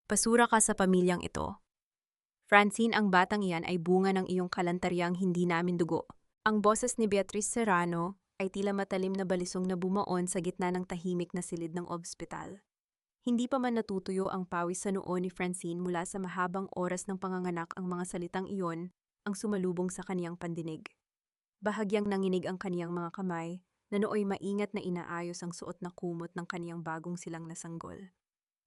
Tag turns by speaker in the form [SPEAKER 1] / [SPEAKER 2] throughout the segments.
[SPEAKER 1] Pasura ka sa pamilyang ito. Francine, ang batang iyan ay bunga ng iyong kalantaryang hindi namin dugo. Ang boses ni Beatrice Serrano ay tila matalim na balisong na bumaon sa gitna ng tahimik na silid ng ospital. Hindi pa man natutuyo ang pawis sa noo ni Francine mula sa mahabang oras ng panganganak, ang mga salitang iyon ang sumalubong sa kaniyang pandinig. Bahagyang nanginig ang kaniyang mga kamay na nooy maingat na inaayos ang suot na kumot ng kaniyang bagong silang na sanggol.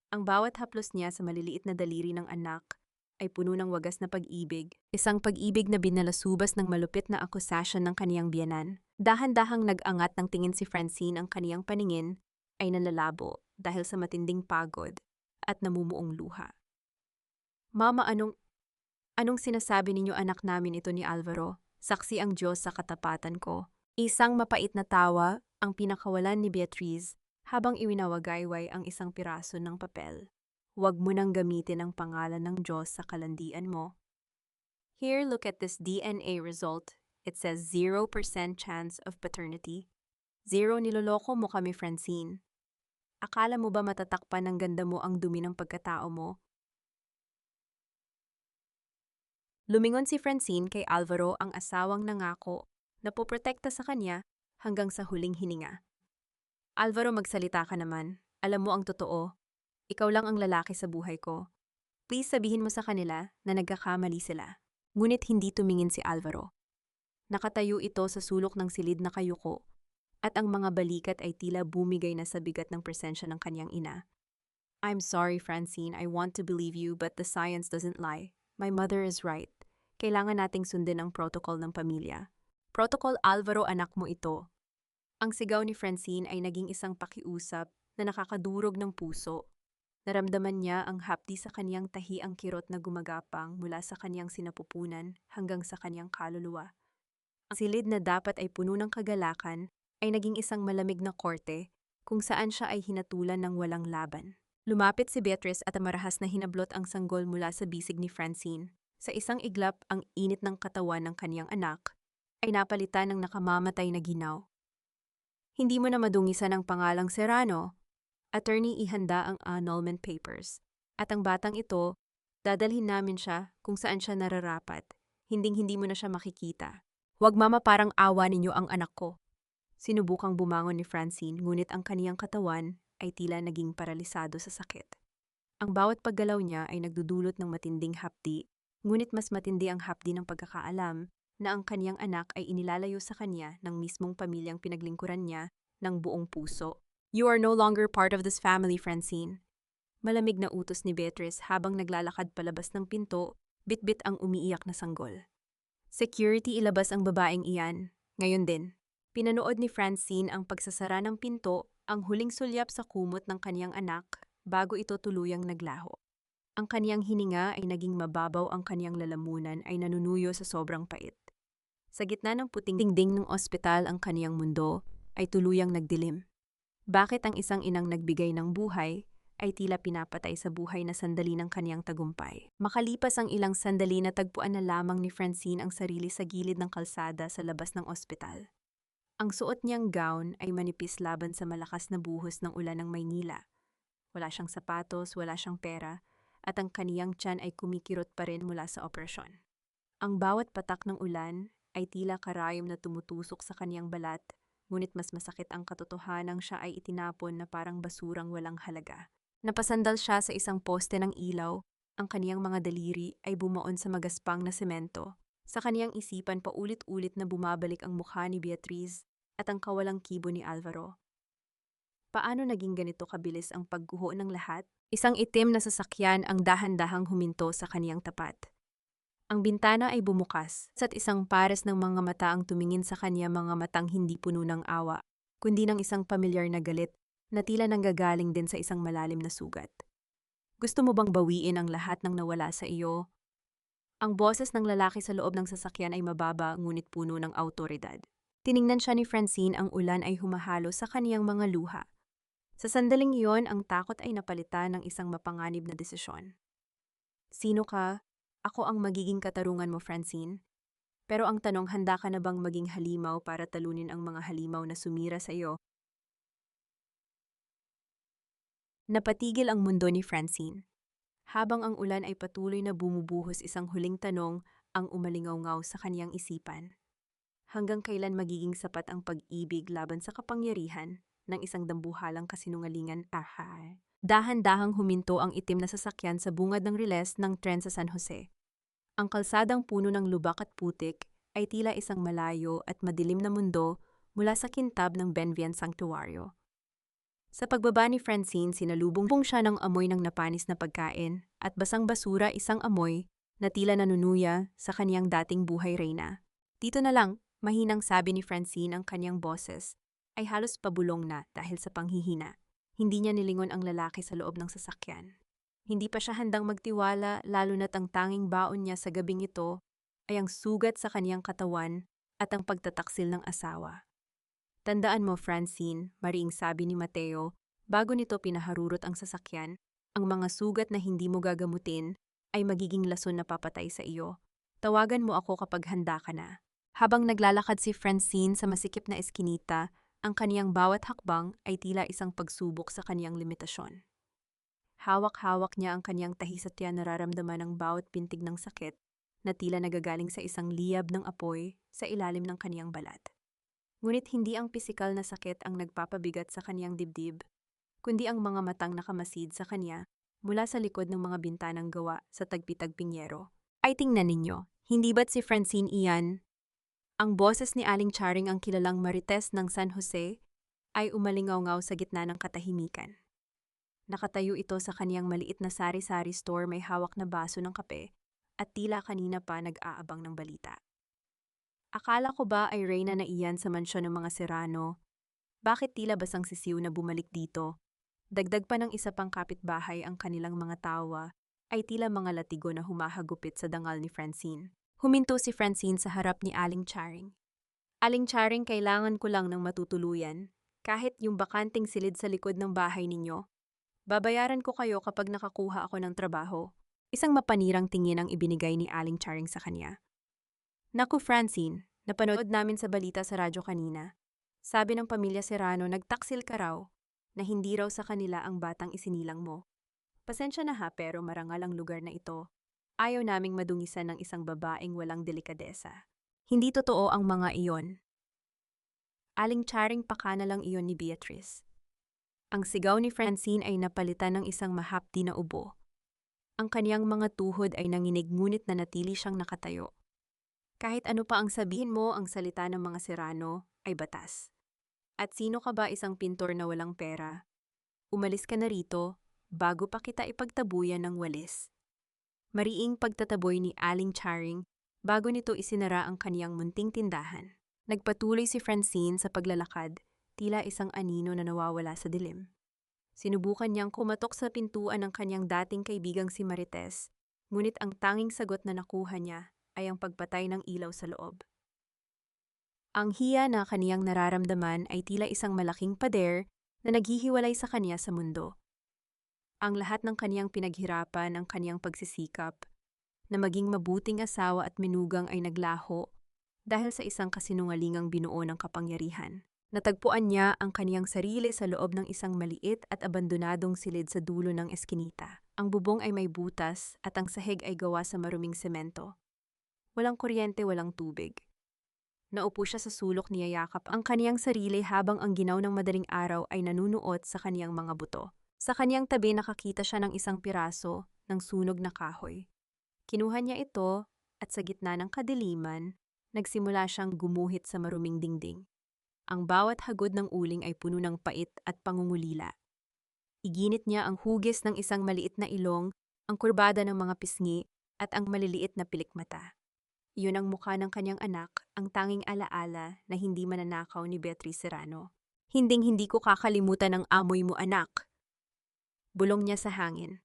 [SPEAKER 1] Ang bawat haplos niya sa maliliit na daliri ng anak ay puno ng wagas na pag-ibig, isang pag-ibig na binalasubas ng malupit na akusasyon ng kaniyang biyenan. Dahan-dahang nag-angat ng tingin si Francine, ang kaniyang paningin ay nalalabo dahil sa matinding pagod at namumuong luha. Mama, anong sinasabi ninyo, anak namin ito ni Alvaro? Saksi ang Diyos sa katapatan ko. Isang mapait na tawa ang pinakawalan ni Beatriz habang iwinawagayway ang isang piraso ng papel. Huwag mo nang gamitin ang pangalan ng Diyos sa kalandian mo. Here, look at this DNA result. It says 0% chance of paternity. Zero. Niloloko mo kami, Francine. Akala mo ba matatakpan ng ganda mo ang dumi ng pagkatao mo? Lumingon si Francine kay Alvaro, ang asawang nangako na poprotekta sa kanya hanggang sa huling hininga. Alvaro, magsalita ka naman. Alam mo ang totoo. Ikaw lang ang lalaki sa buhay ko. Please sabihin mo sa kanila na nagkakamali sila. Ngunit hindi tumingin si Alvaro. Nakatayo ito sa sulok ng silid na kayuko at ang mga balikat ay tila bumigay na sa bigat ng presensya ng kanyang ina. I'm sorry, Francine. I want to believe you, but the science doesn't lie. My mother is right. Kailangan nating sundin ang protocol ng pamilya. Protocol, Alvaro, anak mo ito. Ang sigaw ni Francine ay naging isang pakiusap na nakakadurog ng puso. Naramdaman niya ang hapdi sa kaniyang tahi, ang kirot na gumagapang mula sa kaniyang sinapupunan hanggang sa kaniyang kaluluwa. Ang silid na dapat ay puno ng kagalakan ay naging isang malamig na korte kung saan siya ay hinatulan ng walang laban. Lumapit si Beatrice at marahas na hinablot ang sanggol mula sa bisig ni Francine. Sa isang iglap, ang init ng katawan ng kaniyang anak ay napalitan ng nakamamatay na ginaw. Hindi mo na madungisan ang pangalang Serrano. Attorney, ihanda ang annulment papers. At ang batang ito, dadalhin namin siya kung saan siya nararapat. Hinding-hindi mo na siya makikita. Huwag, mama, parang awa ninyo ang anak ko. Sinubukang bumangon ni Francine, ngunit ang kaniyang katawan ay tila naging paralisado sa sakit. Ang bawat paggalaw niya ay nagdudulot ng matinding hapdi, ngunit mas matindi ang hapdi ng pagkakaalam na ang kaniyang anak ay inilalayo sa kanya ng mismong pamilyang pinaglingkuran niya ng buong puso. You are no longer part of this family, Francine. Malamig na utos ni Beatrice habang naglalakad palabas ng pinto, bitbit ang umiiyak na sanggol. Security, ilabas ang babaeng iyan. Ngayon din. Pinanood ni Francine ang pagsasara ng pinto, ang huling sulyap sa kumot ng kaniyang anak bago ito tuluyang naglaho. Ang kaniyang hininga ay naging mababaw, ang kaniyang lalamunan ay nanunuyo sa sobrang pait. Sa gitna ng puting dingding ng ospital, ang kaniyang mundo ay tuluyang nagdilim. Bakit ang isang inang nagbigay ng buhay ay tila pinapatay sa buhay na sandali ng kaniyang tagumpay? Makalipas ang ilang sandali, natagpuan na lamang ni Francine ang sarili sa gilid ng kalsada sa labas ng ospital. Ang suot niyang gown ay manipis laban sa malakas na buhos ng ulan ng Maynila. Wala siyang sapatos, wala siyang pera, at ang kaniyang tiyan ay kumikirot pa rin mula sa operasyon. Ang bawat patak ng ulan ay tila karayom na tumutusok sa kaniyang balat, ngunit mas masakit ang katotohanang siya ay itinapon na parang basurang walang halaga. Napasandal siya sa isang poste ng ilaw, ang kaniyang mga daliri ay bumaon sa magaspang na semento. Sa kaniyang isipan, paulit-ulit na bumabalik ang mukha ni Beatriz at ang kawalang kibo ni Alvaro. Paano naging ganito kabilis ang pagguho ng lahat? Isang itim na sasakyan ang dahan-dahang huminto sa kaniyang tapat. Ang bintana ay bumukas at isang pares ng mga mata ang tumingin sa kanya, mga matang hindi puno ng awa, kundi ng isang pamilyar na galit na tila nanggagaling din sa isang malalim na sugat. Gusto mo bang bawiin ang lahat ng nawala sa iyo? Ang boses ng lalaki sa loob ng sasakyan ay mababa ngunit puno ng awtoridad. Tiningnan siya ni Francine, ang ulan ay humahalo sa kaniyang mga luha. Sa sandaling iyon, ang takot ay napalitan ng isang mapanganib na desisyon. Sino ka? Ako ang magiging katarungan mo, Francine. Pero ang tanong, handa ka na bang maging halimaw para talunin ang mga halimaw na sumira sa iyo? Napatigil ang mundo ni Francine. Habang ang ulan ay patuloy na bumubuhos, isang huling tanong ang umalingaw-ngaw sa kaniyang isipan. Hanggang kailan magiging sapat ang pag-ibig laban sa kapangyarihan ng isang dambuhalang kasinungalingan? Dahan-dahang huminto ang itim na sasakyan sa bungad ng riles ng tren sa San Jose. Ang kalsadang puno ng lubak at putik ay tila isang malayo at madilim na mundo mula sa kintab ng Benvian Sanctuario. Sa pagbaba ni Francine, sinalubong siya ng amoy ng napanis na pagkain at basang basura, isang amoy na tila nanunuya sa kaniyang dating buhay reyna. Dito na lang, mahinang sabi ni Francine, ang kaniyang boses ay halos pabulong na dahil sa panghihina. Hindi niya nilingon ang lalaki sa loob ng sasakyan. Hindi pa siya handang magtiwala, lalo na't ang tanging baon niya sa gabing ito ay ang sugat sa kaniyang katawan at ang pagtataksil ng asawa. Tandaan mo, Francine, mariing sabi ni Mateo bago nito pinaharurot ang sasakyan, ang mga sugat na hindi mo gagamutin ay magiging lason na papatay sa iyo. Tawagan mo ako kapag handa ka na. Habang naglalakad si Francine sa masikip na eskinita, ang kaniyang bawat hakbang ay tila isang pagsubok sa kaniyang limitasyon. Hawak-hawak niya ang kaniyang tahis at nararamdaman ang bawat pintig ng sakit na tila nagagaling sa isang liyab ng apoy sa ilalim ng kaniyang balat. Ngunit hindi ang pisikal na sakit ang nagpapabigat sa kaniyang dibdib, kundi ang mga matang nakamasid sa kaniya mula sa likod ng mga bintanang gawa sa tagpi-tagping yero. Ay tingnan ninyo, hindi ba't si Francine iyan? Ang boses ni Aling Charing, ang kilalang marites ng San Jose, ay umalingaw-ngaw sa gitna ng katahimikan. Nakatayo ito sa kaniyang maliit na sari-sari store, may hawak na baso ng kape at tila kanina pa nag-aabang ng balita. Akala ko ba ay reyna na iyan sa mansyon ng mga Serrano? Bakit tila basang sisiw na bumalik dito? Dagdag pa ng isa pang kapitbahay, ang kanilang mga tawa ay tila mga latigo na humahagupit sa dangal ni Francine. Huminto si Francine sa harap ni Aling Charing. Aling Charing, kailangan ko lang ng matutuluyan. Kahit yung bakanting silid sa likod ng bahay ninyo, babayaran ko kayo kapag nakakuha ako ng trabaho. Isang mapanirang tingin ang ibinigay ni Aling Charing sa kanya. Naku Francine, napanood namin sa balita sa radyo kanina. Sabi ng pamilya Serrano, nagtaksil ka raw na hindi raw sa kanila ang batang isinilang mo. Pasensya na ha, pero marangal ang lugar na ito. Ayaw naming madungisan ng isang babaeng walang delikadesa. Hindi totoo ang mga iyon. Aling Charing, pakana lang iyon ni Beatrice. Ang sigaw ni Francine ay napalitan ng isang mahapdi na ubo. Ang kaniyang mga tuhod ay nanginig, ngunit nanatili siyang nakatayo. Kahit ano pa ang sabihin mo, ang salita ng mga Serrano ay batas. At sino ka ba, isang pintor na walang pera? Umalis ka na rito bago pa kita ipagtabuyan ng walis. Mariing pagtataboy ni Aling Charing bago nito isinara ang kaniyang munting tindahan. Nagpatuloy si Francine sa paglalakad, tila isang anino na nawawala sa dilim. Sinubukan niyang kumatok sa pintuan ng kaniyang dating kaibigang si Marites, ngunit ang tanging sagot na nakuha niya ay ang pagpatay ng ilaw sa loob. Ang hiya na kaniyang nararamdaman ay tila isang malaking pader na naghihiwalay sa kaniya sa mundo. Ang lahat ng kaniyang pinaghirapan, ang kaniyang pagsisikap na maging mabuting asawa at menugang ay naglaho dahil sa isang kasinungalingang binuo ng kapangyarihan. Natagpuan niya ang kaniyang sarili sa loob ng isang maliit at abandonadong silid sa dulo ng eskinita. Ang bubong ay may butas at ang sahig ay gawa sa maruming semento. Walang kuryente, walang tubig. Naupo siya sa sulok, niyayakap ang kaniyang sarili habang ang ginaw ng madaling araw ay nanunuot sa kaniyang mga buto. Sa kaniyang tabi, nakakita siya ng isang piraso ng sunog na kahoy. Kinuha niya ito at sa gitna ng kadiliman, nagsimula siyang gumuhit sa maruming dingding. Ang bawat hagod ng uling ay puno ng pait at pangungulila. Iginit niya ang hugis ng isang maliit na ilong, ang kurbada ng mga pisngi at ang maliliit na pilikmata. Iyon ang mukha ng kanyang anak, ang tanging alaala na hindi mananakaw ni Beatrice Serrano. Hinding-hindi ko kakalimutan ang amoy mo, anak. Bulong niya sa hangin.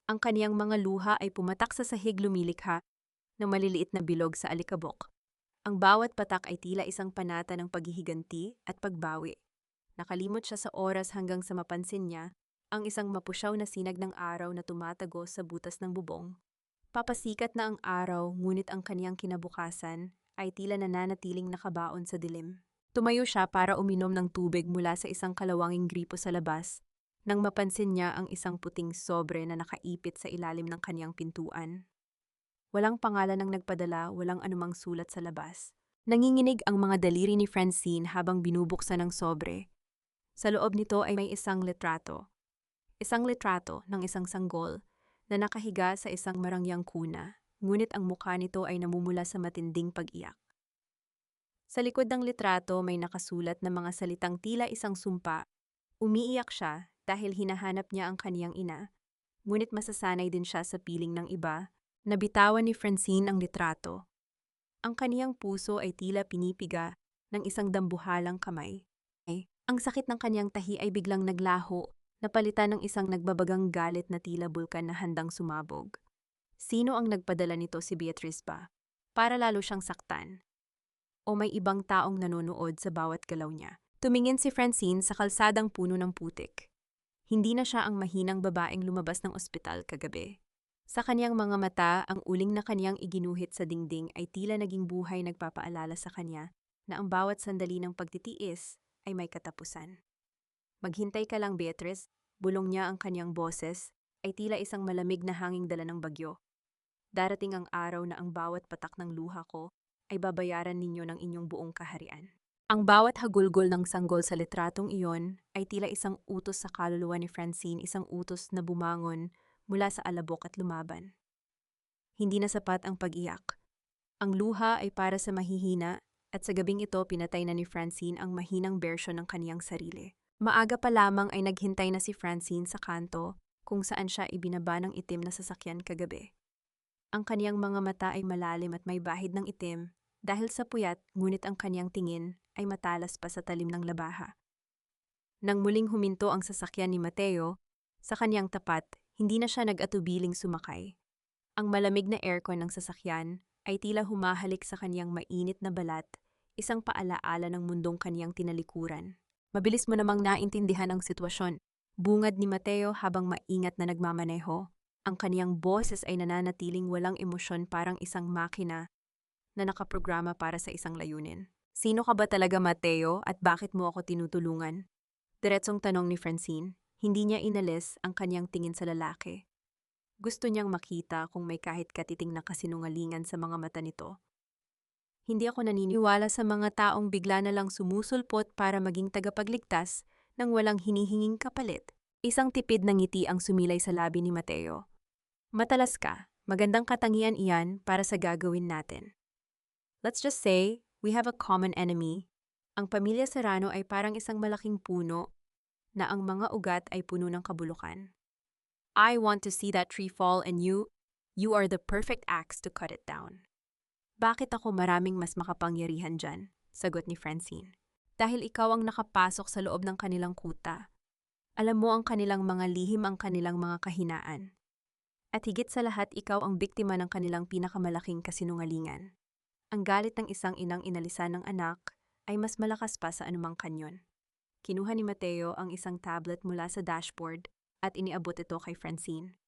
[SPEAKER 1] Ang kaniyang mga luha ay pumatak sa sahig, lumilikha ng maliliit na bilog sa alikabok. Ang bawat patak ay tila isang panata ng paghihiganti at pagbawi. Nakalimot siya sa oras hanggang sa mapansin niya ang isang mapusyaw na sinag ng araw na tumatagos sa butas ng bubong. Papasikat na ang araw, ngunit ang kaniyang kinabukasan ay tila nananatiling nakabaon sa dilim. Tumayo siya para uminom ng tubig mula sa isang kalawanging gripo sa labas nang mapansin niya ang isang puting sobre na nakaipit sa ilalim ng kaniyang pintuan. Walang pangalan ang nagpadala, walang anumang sulat sa labas. Nanginginig ang mga daliri ni Francine habang binubuksan ng sobre. Sa loob nito ay may isang litrato. Isang litrato ng isang sanggol na nakahiga sa isang marangyang kuna, ngunit ang mukha nito ay namumula sa matinding pag-iyak. Sa likod ng litrato may nakasulat na mga salitang tila isang sumpa. Umiiyak siya dahil hinahanap niya ang kaniyang ina, ngunit masasanay din siya sa piling ng iba. Nabitawan ni Francine ang litrato. Ang kaniyang puso ay tila pinipiga ng isang dambuhalang kamay. Ang sakit ng kaniyang tahi ay biglang naglaho, napalitan ng isang nagbabagang galit na tila bulkan na handang sumabog. Sino ang nagpadala nito, si Beatrice ba? Para lalo siyang saktan? O may ibang taong nanonood sa bawat galaw niya? Tumingin si Francine sa kalsadang puno ng putik. Hindi na siya ang mahinang babaeng lumabas ng ospital kagabi. Sa kaniyang mga mata, ang uling na kaniyang iginuhit sa dingding ay tila naging buhay, nagpapaalala sa kanya na ang bawat sandali ng pagtitiis ay may katapusan. Maghintay ka lang, Beatrice, bulong niya ang kaniyang boses, ay tila isang malamig na hanging dala ng bagyo. Darating ang araw na ang bawat patak ng luha ko ay babayaran ninyo ng inyong buong kaharian. Ang bawat hagulgol ng sanggol sa litratong iyon ay tila isang utos sa kaluluwa ni Francine, isang utos na bumangon mula sa alabok at lumaban. Hindi na sapat ang pag-iyak. Ang luha ay para sa mahihina at sa gabing ito pinatay na ni Francine ang mahinang bersyon ng kaniyang sarili. Maaga pa lamang ay naghintay na si Francine sa kanto kung saan siya ibinaba ng itim na sasakyan kagabi. Ang kaniyang mga mata ay malalim at may bahid ng itim dahil sa puyat, ngunit ang kaniyang tingin ay matalas pa sa talim ng labaha. Nang muling huminto ang sasakyan ni Mateo, sa kaniyang tapat, hindi na siya nag-atubiling sumakay. Ang malamig na aircon ng sasakyan ay tila humahalik sa kaniyang mainit na balat, isang paalaala ng mundong kaniyang tinalikuran. Mabilis mo namang naintindihan ang sitwasyon. Bungad ni Mateo habang maingat na nagmamaneho. Ang kaniyang boses ay nananatiling walang emosyon, parang isang makina na nakaprograma para sa isang layunin. Sino ka ba talaga, Mateo, at bakit mo ako tinutulungan? Diretsong tanong ni Francine. Hindi niya inalis ang kaniyang tingin sa lalaki. Gusto niyang makita kung may kahit katiting na kasinungalingan sa mga mata nito. Hindi ako naniniwala sa mga taong bigla na lang sumusulpot para maging tagapagligtas nang walang hinihinging kapalit. Isang tipid na ngiti ang sumilay sa labi ni Mateo. Matalas ka, magandang katangian iyan para sa gagawin natin. Let's just say, we have a common enemy. Ang pamilya Serrano ay parang isang malaking puno na ang mga ugat ay puno ng kabulukan. I want to see that tree fall and you are the perfect axe to cut it down. Bakit ako maraming mas makapangyarihan dyan? Sagot ni Francine. Dahil ikaw ang nakapasok sa loob ng kanilang kuta. Alam mo ang kanilang mga lihim, ang kanilang mga kahinaan. At higit sa lahat, ikaw ang biktima ng kanilang pinakamalaking kasinungalingan. Ang galit ng isang inang inalisan ng anak ay mas malakas pa sa anumang kanyon. Kinuha ni Mateo ang isang tablet mula sa dashboard at iniabot ito kay Francine.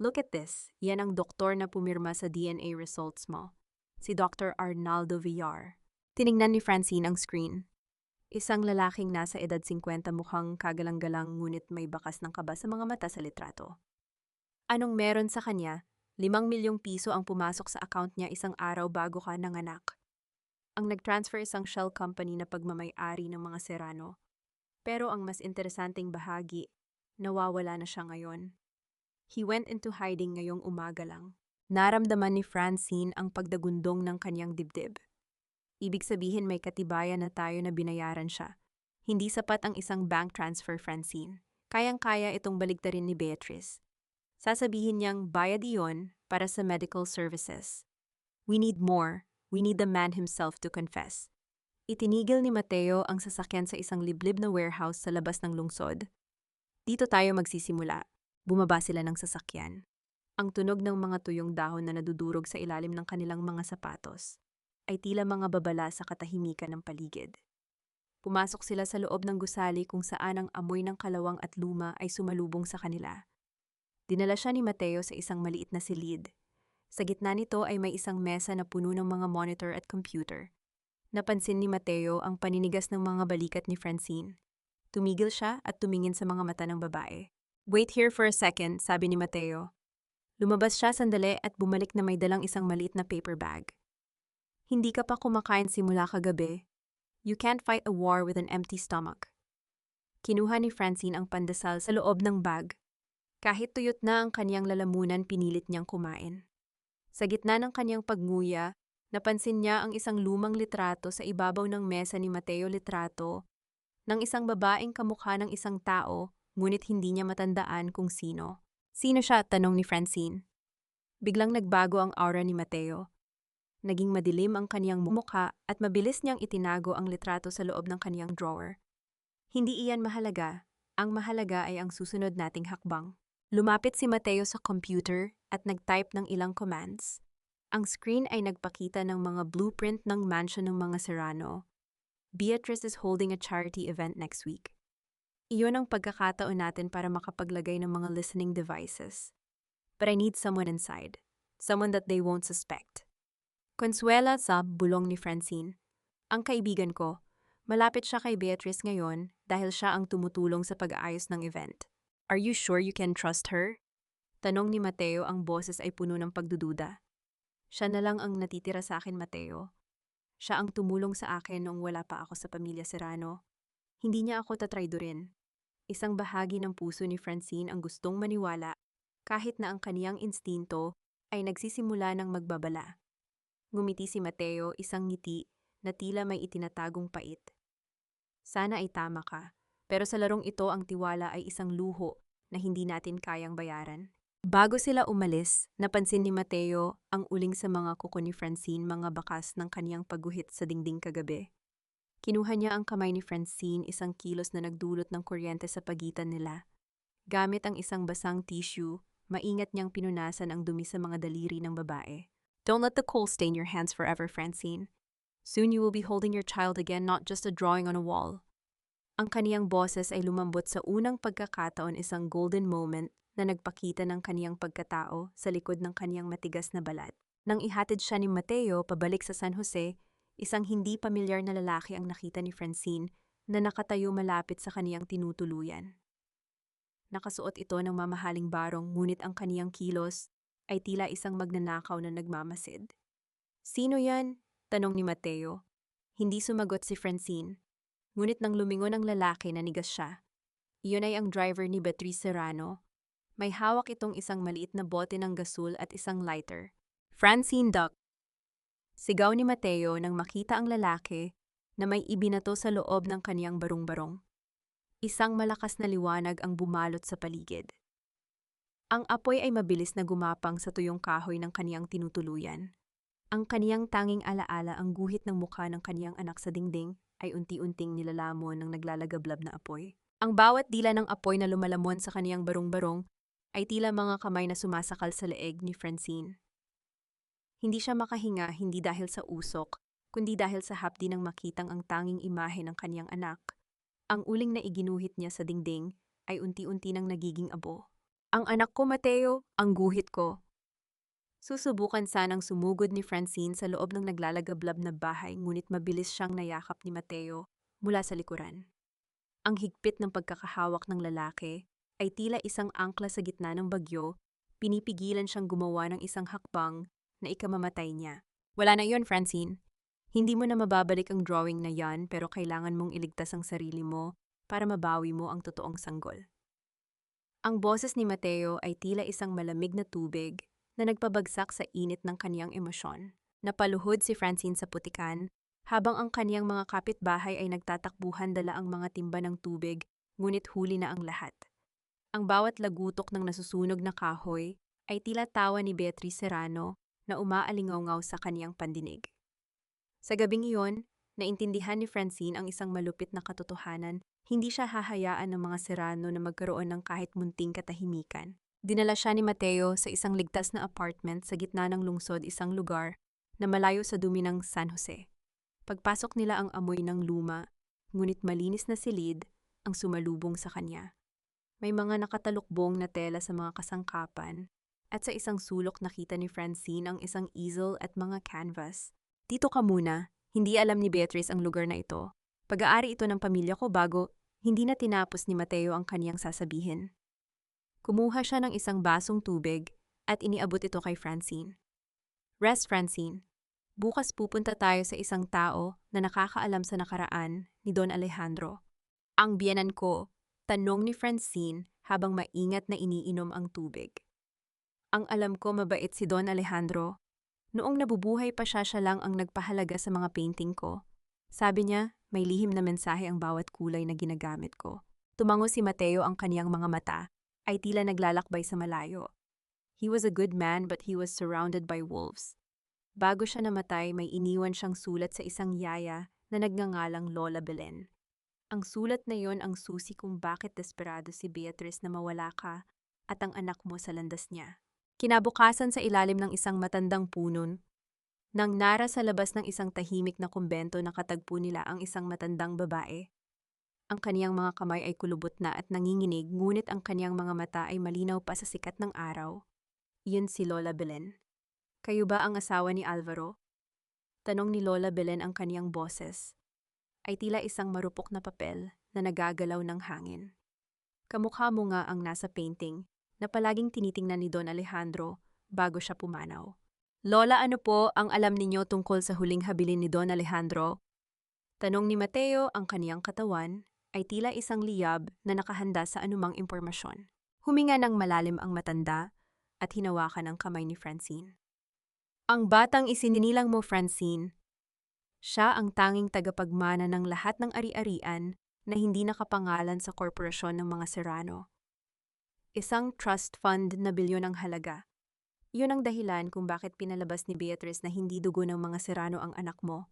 [SPEAKER 1] Look at this, yan ang doktor na pumirma sa DNA results mo. Si Dr. Arnaldo Villar. Tiningnan ni Francine ang screen. Isang lalaking nasa edad 50, mukhang kagalang-galang ngunit may bakas ng kaba sa mga mata sa litrato. Anong meron sa kanya? 5 milyong piso ang pumasok sa account niya isang araw bago ka nanganak. Ang nag-transfer isang shell company na pagmamay-ari ng mga Serrano. Pero ang mas interesanteng bahagi, nawawala na siya ngayon. He went into hiding ngayong umaga lang. Naramdaman ni Francine ang pagdagundong ng kanyang dibdib. Ibig sabihin may katibayan na tayo na binayaran siya. Hindi sapat ang isang bank transfer, Francine. Kayang-kaya itong baligtarin ni Beatrice. Sasabihin niyang bayad iyon para sa medical services. We need more. We need the man himself to confess. Itinigil ni Mateo ang sasakyan sa isang liblib na warehouse sa labas ng lungsod. Dito tayo magsisimula. Bumaba sila ng sasakyan. Ang tunog ng mga tuyong dahon na nadudurog sa ilalim ng kanilang mga sapatos ay tila mga babala sa katahimikan ng paligid. Pumasok sila sa loob ng gusali kung saan ang amoy ng kalawang at luma ay sumalubong sa kanila. Dinala siya ni Mateo sa isang maliit na silid. Sa gitna nito ay may isang mesa na puno ng mga monitor at computer. Napansin ni Mateo ang paninigas ng mga balikat ni Francine. Tumigil siya at tumingin sa mga mata ng babae. Wait here for a second, sabi ni Mateo. Lumabas siya sandali at bumalik na may dalang isang maliit na paper bag. Hindi ka pa kumakain simula kagabi. You can't fight a war with an empty stomach. Kinuha ni Francine ang pandesal sa loob ng bag. Kahit tuyot na ang kaniyang lalamunan, pinilit niyang kumain. Sa gitna ng kaniyang pagnguya, napansin niya ang isang lumang litrato sa ibabaw ng mesa ni Mateo. Litrato ng isang babaeng kamukha ng isang tao, ngunit hindi niya matandaan kung sino. Sino siya? Tanong ni Francine. Biglang nagbago ang aura ni Mateo. Naging madilim ang kaniyang mukha at mabilis niyang itinago ang litrato sa loob ng kaniyang drawer. Hindi iyan mahalaga. Ang mahalaga ay ang susunod nating hakbang. Lumapit si Mateo sa computer at nag-type ng ilang commands. Ang screen ay nagpakita ng mga blueprint ng mansion ng mga Serrano. Beatrice is holding a charity event next week. Iyon ang pagkakataon natin para makapaglagay ng mga listening devices. But I need someone inside. Someone that they won't suspect. Consuela, sa bulong ni Francine. Ang kaibigan ko, malapit siya kay Beatrice ngayon dahil siya ang tumutulong sa pag-aayos ng event. Are you sure you can trust her? Tanong ni Mateo, ang boses ay puno ng pagdududa. Siya na lang ang natitira sa akin, Mateo. Siya ang tumulong sa akin noong wala pa ako sa pamilya Serrano. Hindi niya ako tatraydorin. Isang bahagi ng puso ni Francine ang gustong maniwala kahit na ang kaniyang instinto ay nagsisimula ng magbabala. Ngumiti si Mateo, isang ngiti na tila may itinatagong pait. Sana ay tama ka, pero sa larong ito ang tiwala ay isang luho na hindi natin kayang bayaran. Bago sila umalis, napansin ni Mateo ang uling sa mga kuko ni Francine, mga bakas ng kaniyang pagguhit sa dingding kagabi. Kinuha niya ang kamay ni Francine, isang kilos na nagdulot ng kuryente sa pagitan nila. Gamit ang isang basang tissue, maingat niyang pinunasan ang dumi sa mga daliri ng babae. Don't let the coal stain your hands forever, Francine. Soon you will be holding your child again, not just a drawing on a wall. Ang kaniyang boses ay lumambot sa unang pagkakataon, isang golden moment na nagpakita ng kaniyang pagkatao sa likod ng kaniyang matigas na balat. Nang ihatid siya ni Mateo pabalik sa San Jose, isang hindi pamilyar na lalaki ang nakita ni Francine na nakatayo malapit sa kaniyang tinutuluyan. Nakasuot ito ng mamahaling barong, ngunit ang kaniyang kilos ay tila isang magnanakaw na nagmamasid. Sino yan? Tanong ni Mateo. Hindi sumagot si Francine. Ngunit nang lumingon ang lalaki, nanigas siya. Iyon ay ang driver ni Beatrice Serrano. May hawak itong isang maliit na bote ng gasol at isang lighter. Francine, duck! Sigaw ni Mateo nang makita ang lalaki na may ibinato sa loob ng kaniyang barong-barong. Isang malakas na liwanag ang bumalot sa paligid. Ang apoy ay mabilis na gumapang sa tuyong kahoy ng kaniyang tinutuluyan. Ang kaniyang tanging alaala, ang guhit ng mukha ng kaniyang anak sa dingding, ay unti-unting nilalamon ng naglalagablab na apoy. Ang bawat dila ng apoy na lumalamon sa kaniyang barong-barong ay tila mga kamay na sumasakal sa leeg ni Francine. Hindi siya makahinga, hindi dahil sa usok, kundi dahil sa hapdi ng makitang ang tanging imahe ng kaniyang anak. Ang uling na iginuhit niya sa dingding ay unti-unti nang nagiging abo. Ang anak ko, Mateo, ang guhit ko. Susubukan sanang sumugod ni Francine sa loob ng naglalagablab na bahay, ngunit mabilis siyang nayakap ni Mateo mula sa likuran. Ang higpit ng pagkakahawak ng lalaki ay tila isang angkla sa gitna ng bagyo, pinipigilan siyang gumawa ng isang hakbang na ikamamatay niya. Wala na iyon, Francine. Hindi mo na mababalik ang drawing na yan, pero kailangan mong iligtas ang sarili mo para mabawi mo ang totoong sanggol. Ang boses ni Mateo ay tila isang malamig na tubig na nagpabagsak sa init ng kaniyang emosyon. Napaluhod si Francine sa putikan, habang ang kaniyang mga kapitbahay ay nagtatakbuhan dala ang mga timba ng tubig, ngunit huli na ang lahat. Ang bawat lagutok ng nasusunog na kahoy ay tila tawa ni Beatrice Serrano na umaalingaw sa kaniyang pandinig. Sa gabing iyon, naintindihan ni Francine ang isang malupit na katotohanan. Hindi siya hahayaan ng mga Serrano na magkaroon ng kahit munting katahimikan. Dinala siya ni Mateo sa isang ligtas na apartment sa gitna ng lungsod, isang lugar na malayo sa dumi ng San Jose. Pagpasok nila, ang amoy ng luma, ngunit malinis na silid ang sumalubong sa kanya. May mga nakatalukbong na tela sa mga kasangkapan, at sa isang sulok nakita ni Francine ang isang easel at mga canvas. Dito ka muna, hindi alam ni Beatrice ang lugar na ito. Pag-aari ito ng pamilya ko bago, Hindi na tinapos ni Mateo ang kaniyang sasabihin. Kumuha siya ng isang basong tubig at iniabot ito kay Francine. Rest, Francine. Bukas pupunta tayo sa isang tao na nakakaalam sa nakaraan ni Don Alejandro. Ang biyenan ko, tanong ni Francine habang maingat na iniinom ang tubig. Ang alam ko mabait si Don Alejandro. Noong nabubuhay pa siya lang ang nagpahalaga sa mga painting ko. Sabi niya, may lihim na mensahe ang bawat kulay na ginagamit ko. Tumango si Mateo, ang kaniyang mga mata ay tila naglalakbay sa malayo. He was a good man but he was surrounded by wolves. Bago siya namatay, may iniwan siyang sulat sa isang yaya na nagngangalang Lola Belen. Ang sulat na yon ang susi kung bakit desperado si Beatrice na mawala ka at ang anak mo sa landas niya. Kinabukasan sa ilalim ng isang matandang punon, nang nara sa labas ng isang tahimik na kumbento, nakatagpo nila ang isang matandang babae. Ang kaniyang mga kamay ay kulubot na at nanginginig, ngunit ang kaniyang mga mata ay malinaw pa sa sikat ng araw. Iyon si Lola Belen. Kayo ba ang asawa ni Alvaro? Tanong ni Lola Belen, ang kaniyang boses ay tila isang marupok na papel na nagagalaw ng hangin. Kamukha mo nga ang nasa painting na palaging tinitingnan ni Don Alejandro bago siya pumanaw. Lola, ano po ang alam ninyo tungkol sa huling habilin ni Don Alejandro? Tanong ni Mateo, ang kaniyang katawan ay tila isang liyab na nakahanda sa anumang impormasyon. Huminga ng malalim ang matanda at hinawakan ang kamay ni Francine. Ang batang isinilang mo, Francine, siya ang tanging tagapagmana ng lahat ng ari-arian na hindi nakapangalan sa korporasyon ng mga Serrano. Isang trust fund na bilyon ang halaga. Iyon ang dahilan kung bakit pinalabas ni Beatrice na hindi dugo ng mga Serrano ang anak mo.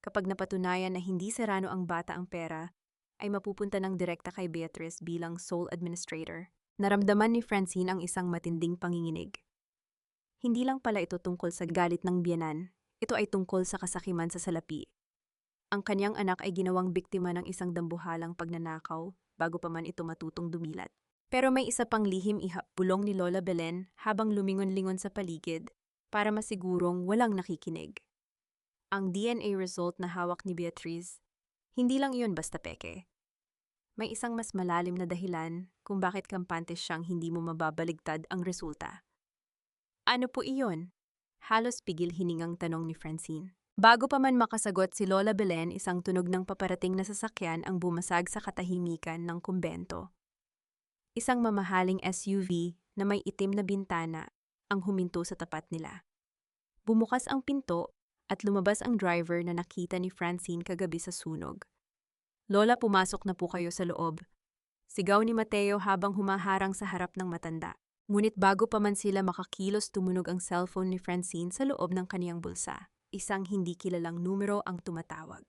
[SPEAKER 1] Kapag napatunayan na hindi Serrano ang bata ang pera, ay mapupunta ng direkta kay Beatrice bilang sole administrator. Naramdaman ni Francine ang isang matinding panginginig. Hindi lang pala ito tungkol sa galit ng biyenan, ito ay tungkol sa kasakiman sa salapi. Ang kanyang anak ay ginawang biktima ng isang dambuhalang pagnanakaw bago pa man ito matutong dumilat. Pero may isa pang lihim, bulong ni Lola Belen habang lumingon-lingon sa paligid para masigurong walang nakikinig. Ang DNA result na hawak ni Beatrice, hindi lang iyon basta peke. May isang mas malalim na dahilan kung bakit kampante siyang hindi mo mababaligtad ang resulta. Ano po iyon? Halos pigil hiningang tanong ni Francine. Bago pa man makasagot si Lola Belen, isang tunog ng paparating na sasakyan ang bumasag sa katahimikan ng kumbento. Isang mamahaling SUV na may itim na bintana ang huminto sa tapat nila. Bumukas ang pinto at lumabas ang driver na nakita ni Francine kagabi sa sunog. Lola, pumasok na po kayo sa loob. Sigaw ni Mateo habang humaharang sa harap ng matanda. Ngunit bago pa man sila makakilos, tumunog ang cellphone ni Francine sa loob ng kaniyang bulsa. Isang hindi kilalang numero ang tumatawag.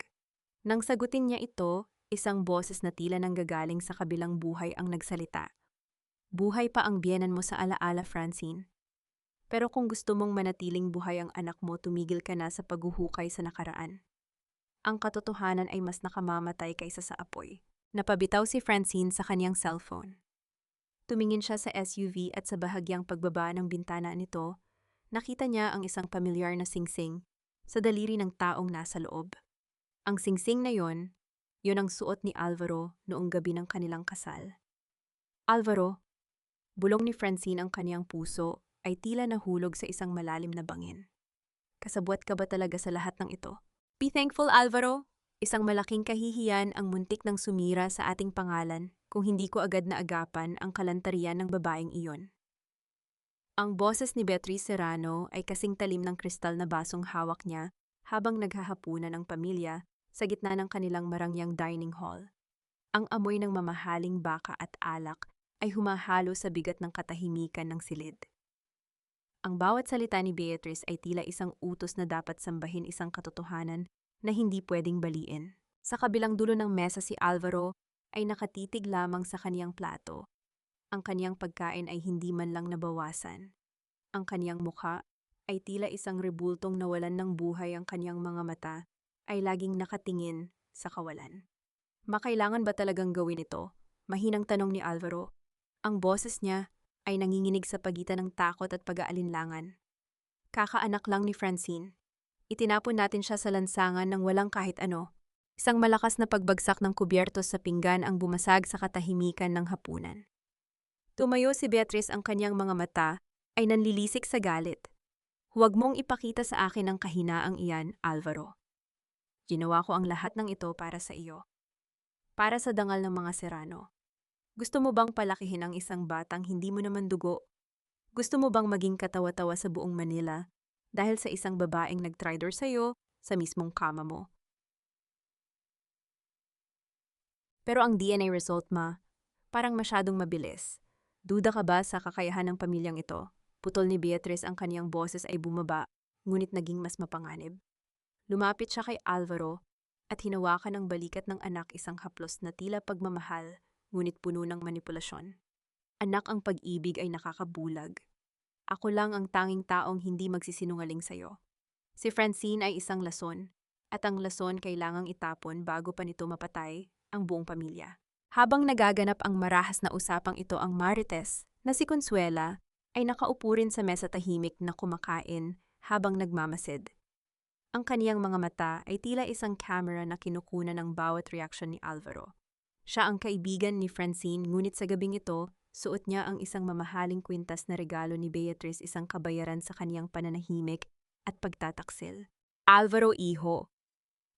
[SPEAKER 1] Nang sagutin niya ito, isang boses na tila nanggagaling sa kabilang buhay ang nagsalita. Buhay pa ang biyenan mo sa alaala, Francine. Pero kung gusto mong manatiling buhay ang anak mo, tumigil ka na sa paghuhukay sa nakaraan. Ang katotohanan ay mas nakamamatay kaysa sa apoy. Napabitaw si Francine sa kaniyang cellphone. Tumingin siya sa SUV at sa bahagyang pagbaba ng bintana nito, nakita niya ang isang pamilyar na singsing sa daliri ng taong nasa loob. Ang singsing na yon ang suot ni Alvaro noong gabi ng kanilang kasal. Alvaro, bulong ni Francine, ang kaniyang puso ay tila nahulog sa isang malalim na bangin. Kasabwat ka ba talaga sa lahat ng ito? Be thankful, Alvaro. Isang malaking kahihiyan ang muntik ng sumira sa ating pangalan kung hindi ko agad na agapan ang kalantarian ng babaeng iyon. Ang boses ni Beatrice Serrano ay kasing talim ng kristal na basong hawak niya habang naghahapunan ang pamilya sa gitna ng kanilang marangyang dining hall. Ang amoy ng mamahaling baka at alak ay humahalo sa bigat ng katahimikan ng silid. Ang bawat salita ni Beatrice ay tila isang utos na dapat sambahin, isang katotohanan na hindi pwedeng baliin. Sa kabilang dulo ng mesa, si Alvaro ay nakatitig lamang sa kaniyang plato. Ang kaniyang pagkain ay hindi man lang nabawasan. Ang kaniyang mukha ay tila isang rebultong nawalan ng buhay, ang kaniyang mga mata ay laging nakatingin sa kawalan. Makailangan ba talagang gawin ito? Mahinang tanong ni Alvaro. Ang boses niya ay nanginginig sa pagitan ng takot at pag-aalinlangan. Kakaanak lang ni Francine. Itinapon natin siya sa lansangan ng walang kahit ano. Isang malakas na pagbagsak ng kubyertos sa pinggan ang bumasag sa katahimikan ng hapunan. Tumayo si Beatrice, ang kanyang mga mata ay nanlilisik sa galit. Huwag mong ipakita sa akin ang kahinaang iyan, Alvaro. Ginawa ko ang lahat ng ito para sa iyo. Para sa dangal ng mga Serrano. Gusto mo bang palakihin ang isang batang hindi mo naman dugo? Gusto mo bang maging katawa-tawa sa buong Manila dahil sa isang babaeng nag-tridor sa'yo sa mismong kama mo? Pero ang DNA result parang masyadong mabilis. Duda ka ba sa kakayahan ng pamilyang ito? Putol ni Beatrice, ang kaniyang boses ay bumaba, ngunit naging mas mapanganib. Lumapit siya kay Alvaro at hinawakan ang balikat ng anak, isang haplos na tila pagmamahal, ngunit puno ng manipulasyon. Anak, ang pag-ibig ay nakakabulag. Ako lang ang tanging taong hindi magsisinungaling sa'yo. Si Francine ay isang lason, at ang lason kailangang itapon bago pa nito mapatay ang buong pamilya. Habang nagaganap ang marahas na usapang ito, ang Marites na si Consuela ay nakaupo rin sa mesa, tahimik na kumakain habang nagmamasid. Ang kaniyang mga mata ay tila isang camera na kinukunan ng bawat reaksyon ni Alvaro. Siya ang kaibigan ni Francine, ngunit sa gabing ito, suot niya ang isang mamahaling kwintas na regalo ni Beatrice, isang kabayaran sa kaniyang pananahimik at pagtataksil. Alvaro, iho.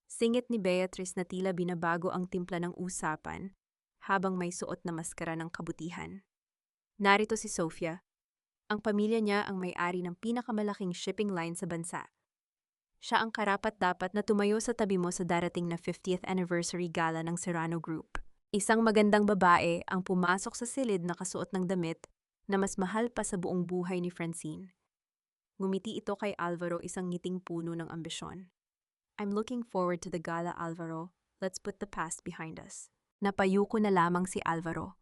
[SPEAKER 1] Singit ni Beatrice na tila binabago ang timpla ng usapan habang may suot na maskara ng kabutihan. Narito si Sofia. Ang pamilya niya ang may-ari ng pinakamalaking shipping line sa bansa. Siya ang karapat-dapat na tumayo sa tabi mo sa darating na 50th anniversary gala ng Serrano Group. Isang magandang babae ang pumasok sa silid na kasuot ng damit na mas mahal pa sa buong buhay ni Francine. Ngumiti ito kay Alvaro, isang ngiting puno ng ambisyon. I'm looking forward to the gala, Alvaro. Let's put the past behind us. Napayuko na lamang si Alvaro.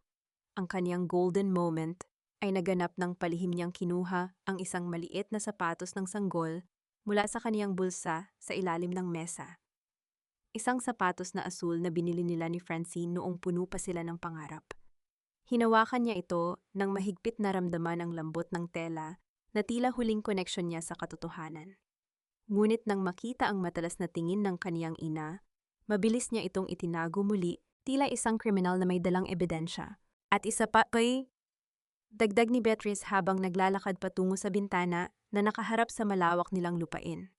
[SPEAKER 1] Ang kaniyang golden moment ay naganap nang palihim niyang kinuha ang isang maliit na sapatos ng sanggol mula sa kaniyang bulsa sa ilalim ng mesa. Isang sapatos na asul na binili nila ni Francine noong puno pa sila ng pangarap. Hinawakan niya ito nang mahigpit na ramdaman ang lambot ng tela na tila huling koneksyon niya sa katotohanan. Ngunit nang makita ang matalas na tingin ng kaniyang ina, mabilis niya itong itinago muli, tila isang kriminal na may dalang ebidensya. At isa pa kay dagdag ni Beatrice habang naglalakad patungo sa bintana na nakaharap sa malawak nilang lupain.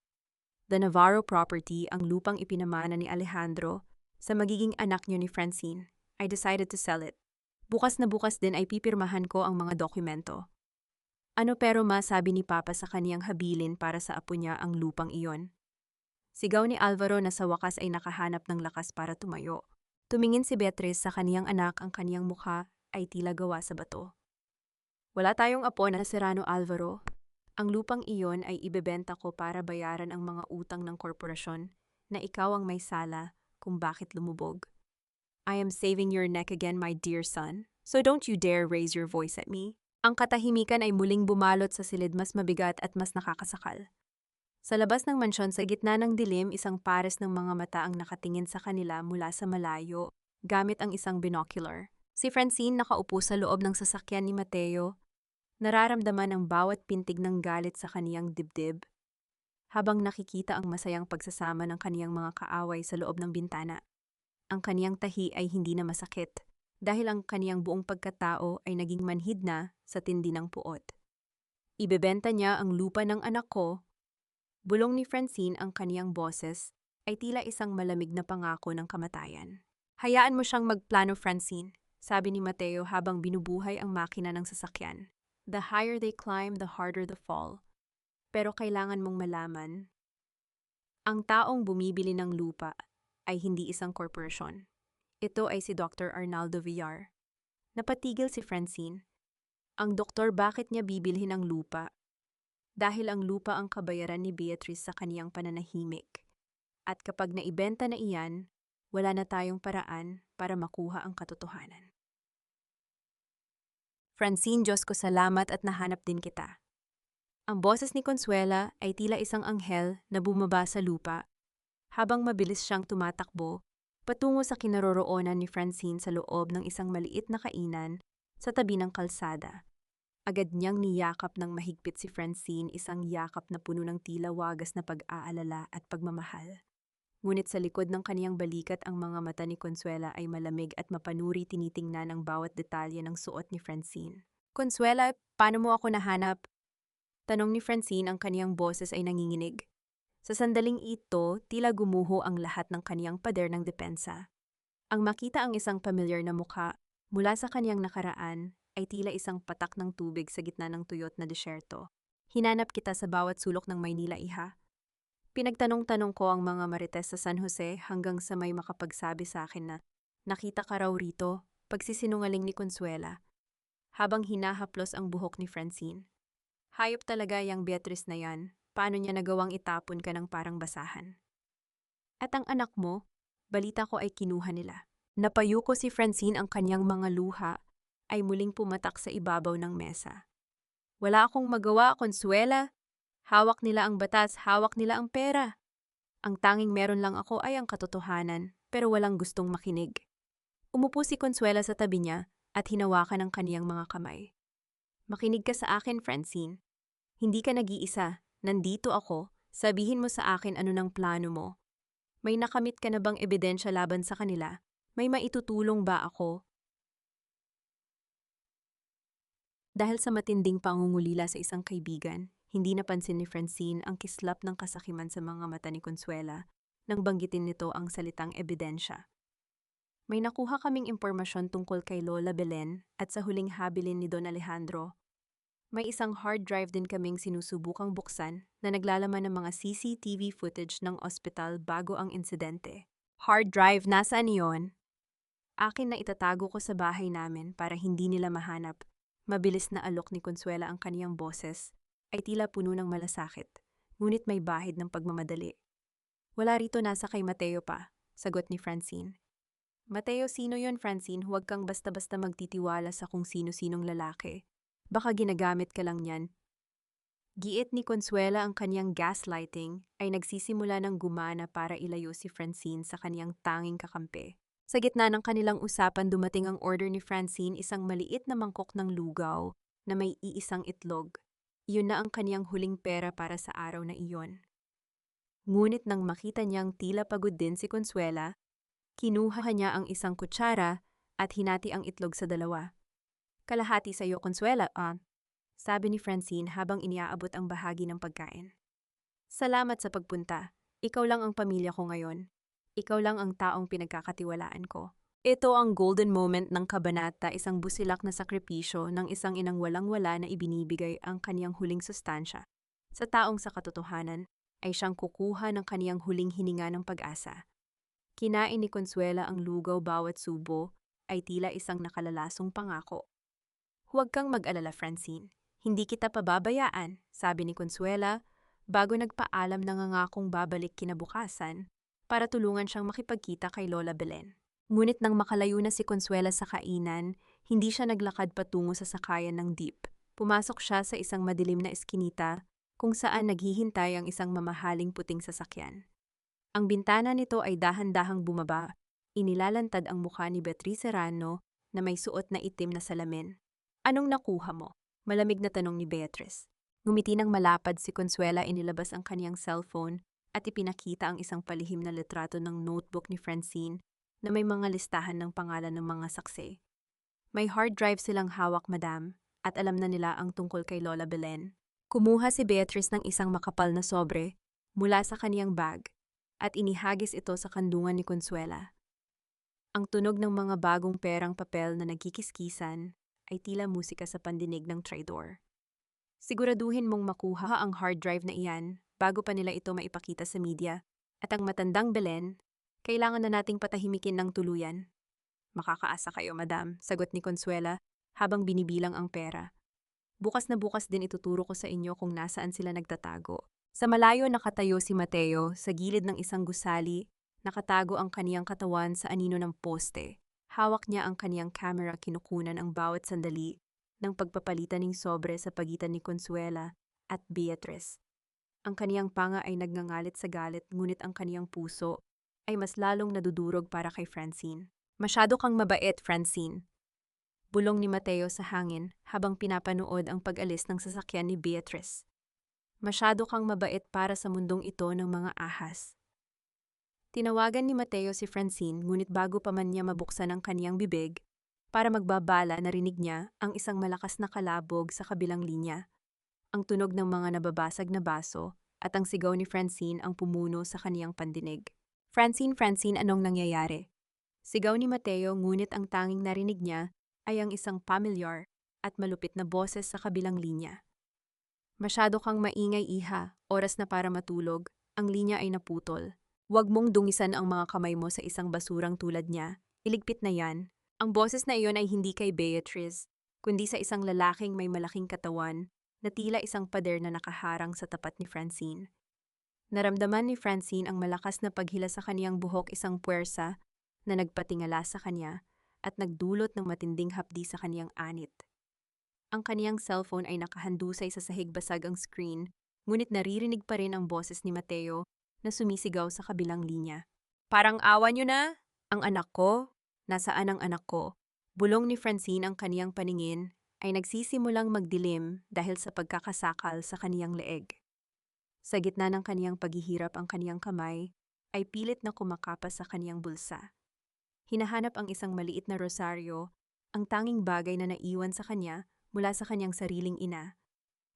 [SPEAKER 1] The Navarro property, ang lupang ipinamana ni Alejandro sa magiging anak niyo ni Francine. I decided to sell it. Bukas na bukas din ay pipirmahan ko ang mga dokumento. Ano pero sabi ni Papa sa kaniyang habilin para sa apo niya ang lupang iyon? Sigaw ni Alvaro na sa wakas ay nakahanap ng lakas para tumayo. Tumingin si Beatrice sa kaniyang anak, ang kaniyang mukha ay tila gawa sa bato. Wala tayong apo na Serrano, Alvaro. Ang lupang iyon ay ibebenta ko para bayaran ang mga utang ng korporasyon na ikaw ang may sala kung bakit lumubog. I am saving your neck again, my dear son, so don't you dare raise your voice at me. Ang katahimikan ay muling bumalot sa silid, mas mabigat at mas nakakasakal. Sa labas ng mansyon, sa gitna ng dilim, isang pares ng mga mata ang nakatingin sa kanila mula sa malayo gamit ang isang binocular. Si Francine nakaupo sa loob ng sasakyan ni Mateo, nararamdaman ang bawat pintig ng galit sa kaniyang dibdib, habang nakikita ang masayang pagsasama ng kaniyang mga kaaway sa loob ng bintana. Ang kaniyang tahi ay hindi na masakit, dahil ang kaniyang buong pagkatao ay naging manhid na sa tindi ng puot. Ibebenta niya ang lupa ng anak ko. Bulong ni Francine, ang kaniyang boses ay tila isang malamig na pangako ng kamatayan. Hayaan mo siyang magplano, Francine, sabi ni Mateo habang binubuhay ang makina ng sasakyan. The higher they climb, the harder the fall. Pero kailangan mong malaman, ang taong bumibili ng lupa ay hindi isang korporasyon. Ito ay si Dr. Arnaldo Villar. Napatigil si Francine. Ang doktor, bakit niya bibilhin ang lupa? Dahil ang lupa ang kabayaran ni Beatrice sa kaniyang pananahimik. At kapag naibenta na iyan, wala na tayong paraan para makuha ang katotohanan. Francine, Diyos ko salamat at nahanap din kita. Ang boses ni Consuela ay tila isang anghel na bumaba sa lupa, habang mabilis siyang tumatakbo patungo sa kinaroroonan ni Francine sa loob ng isang maliit na kainan sa tabi ng kalsada. Agad niyang niyakap ng mahigpit si Francine, isang yakap na puno ng tila wagas na pag-aalala at pagmamahal. ngunit sa likod ng kaniyang balikat ang mga mata ni Consuela ay malamig at mapanuri tinitingnan ang bawat detalye ng suot ni Francine. Consuela, paano mo ako nahanap? Tanong ni Francine, ang kaniyang boses ay nanginginig. Sa sandaling ito, tila gumuho ang lahat ng kaniyang pader ng depensa. Ang makita ang isang pamilyar na mukha mula sa kaniyang nakaraan ay tila isang patak ng tubig sa gitna ng tuyot na disyerto. Hinanap kita sa bawat sulok ng Maynila, iha. Pinagtanong-tanong ko ang mga marites sa San Jose hanggang sa may makapagsabi sa akin na nakita ka raw rito, pagsisinungaling ni Consuela, habang hinahaplos ang buhok ni Francine. Hayop talaga yang Beatrice na yan, paano niya nagawang itapon ka ng parang basahan? At ang anak mo, balita ko ay kinuha nila. Napayuko si Francine, ang kanyang mga luha ay muling pumatak sa ibabaw ng mesa. Wala akong magawa, Consuela. Hawak nila ang batas, hawak nila ang pera. Ang tanging meron lang ako ay ang katotohanan, pero walang gustong makinig. Umupo si Consuela sa tabi niya at hinawakan ang kaniyang mga kamay. Makinig ka sa akin, Francine. Hindi ka nag-iisa, nandito ako, sabihin mo sa akin ano ng plano mo. May nakamit ka na bang ebidensya laban sa kanila? May maitutulong ba ako? Dahil sa matinding pangungulila sa isang kaibigan, hindi napansin ni Francine ang kislap ng kasakiman sa mga mata ni Consuela nang banggitin nito ang salitang ebidensya. May nakuha kaming impormasyon tungkol kay Lola Belen at sa huling habilin ni Don Alejandro. May isang hard drive din kaming sinusubukang buksan na naglalaman ng mga CCTV footage ng ospital bago ang insidente. Hard drive, nasaan iyon? Akin na itatago ko sa bahay namin para hindi nila mahanap. Mabilis na alok ni Consuela, ang kaniyang boses ay tila puno ng malasakit, ngunit may bahid ng pagmamadali. Wala rito, nasa kay Mateo pa, sagot ni Francine. Mateo, sino yon, Francine? Huwag kang basta-basta magtitiwala sa kung sino-sinong lalaki. Baka ginagamit ka lang niyan. Giit ni Consuela, ang kaniyang gaslighting ay nagsisimula ng gumana para ilayo si Francine sa kaniyang tanging kakampi. Sa gitna ng kanilang usapan, dumating ang order ni Francine, isang maliit na mangkok ng lugaw na may iisang itlog. Iyon na ang kaniyang huling pera para sa araw na iyon. Ngunit nang makita niyang tila pagod din si Consuela, kinuha niya ang isang kutsara at hinati ang itlog sa dalawa. Kalahati sa iyo, Consuela, sabi ni Francine habang iniaabot ang bahagi ng pagkain. Salamat sa pagpunta. Ikaw lang ang pamilya ko ngayon. Ikaw lang ang taong pinagkakatiwalaan ko. Ito ang golden moment ng kabanata, isang busilak na sakripisyo ng isang inang walang-wala na ibinibigay ang kaniyang huling sustansya. Sa taong sa katotohanan ay siyang kukuha ng kaniyang huling hininga ng pag-asa. Kinain ni Consuela ang lugaw, bawat subo ay tila isang nakalalasong pangako. Huwag kang mag-alala, Francine. Hindi kita pababayaan, sabi ni Consuela bago nagpaalam na ngangakong babalik kinabukasan para tulungan siyang makipagkita kay Lola Belen. Ngunit nang makalayo na si Consuela sa kainan, hindi siya naglakad patungo sa sakayan ng jeep. Pumasok siya sa isang madilim na eskinita kung saan naghihintay ang isang mamahaling puting sasakyan. Ang bintana nito ay dahan-dahang bumaba. Inilalantad ang mukha ni Beatrice Serrano na may suot na itim na salamin. Anong nakuha mo? Malamig na tanong ni Beatrice. Ngumiti ng malapad si Consuela, inilabas ang kaniyang cellphone at ipinakita ang isang palihim na litrato ng notebook ni Francine na may mga listahan ng pangalan ng mga saksi. May hard drive silang hawak, madam, at alam na nila ang tungkol kay Lola Belen. Kumuha si Beatrice ng isang makapal na sobre mula sa kaniyang bag at inihagis ito sa kandungan ni Consuela. Ang tunog ng mga bagong perang papel na nagkikiskisan ay tila musika sa pandinig ng traidor. Siguraduhin mong makuha ang hard drive na iyan bago pa nila ito maipakita sa media. At ang matandang Belen, kailangan na nating patahimikin ng tuluyan. Makakaasa kayo, madam, sagot ni Consuela habang binibilang ang pera. Bukas na bukas din ituturo ko sa inyo kung nasaan sila nagtatago. Sa malayo nakatayo si Mateo sa gilid ng isang gusali, nakatago ang kaniyang katawan sa anino ng poste. Hawak niya ang kaniyang camera, kinukunan ang bawat sandali ng pagpapalitan ng sobre sa pagitan ni Consuela at Beatrice. Ang kaniyang panga ay nagngangalit sa galit, ngunit ang kaniyang puso ay mas lalong nadudurog para kay Francine. Masyado kang mabait, Francine. Bulong ni Mateo sa hangin habang pinapanood ang pag-alis ng sasakyan ni Beatrice. Masyado kang mabait para sa mundong ito ng mga ahas. Tinawagan ni Mateo si Francine ngunit bago pa man niya mabuksan ang kaniyang bibig, para magbabala narinig niya ang isang malakas na kalabog sa kabilang linya. Ang tunog ng mga nababasag na baso at ang sigaw ni Francine ang pumuno sa kaniyang pandinig. Francine, Francine, anong nangyayari? Sigaw ni Mateo ngunit ang tanging narinig niya ay ang isang familiar at malupit na boses sa kabilang linya. Masyado kang maingay, iha. Oras na para matulog. Ang linya ay naputol. Huwag mong dungisan ang mga kamay mo sa isang basurang tulad niya. Iligpit na yan. Ang boses na iyon ay hindi kay Beatrice, kundi sa isang lalaking may malaking katawan na tila isang pader na nakaharang sa tapat ni Francine. Naramdaman ni Francine ang malakas na paghila sa kaniyang buhok, isang puwersa na nagpatingala sa kanya at nagdulot ng matinding hapdi sa kaniyang anit. Ang kaniyang cellphone ay nakahandusay sa sahig, basag ang screen, ngunit naririnig pa rin ang boses ni Mateo na sumisigaw sa kabilang linya. Parang awa niyo na! Ang anak ko? Nasaan ang anak ko? Bulong ni Francine, ang kaniyang paningin ay nagsisimulang magdilim dahil sa pagkakasakal sa kaniyang leeg. Sa gitna ng kaniyang paghihirap, ang kaniyang kamay ay pilit na kumakapas sa kaniyang bulsa. Hinahanap ang isang maliit na rosaryo, ang tanging bagay na naiwan sa kanya mula sa kanyang sariling ina.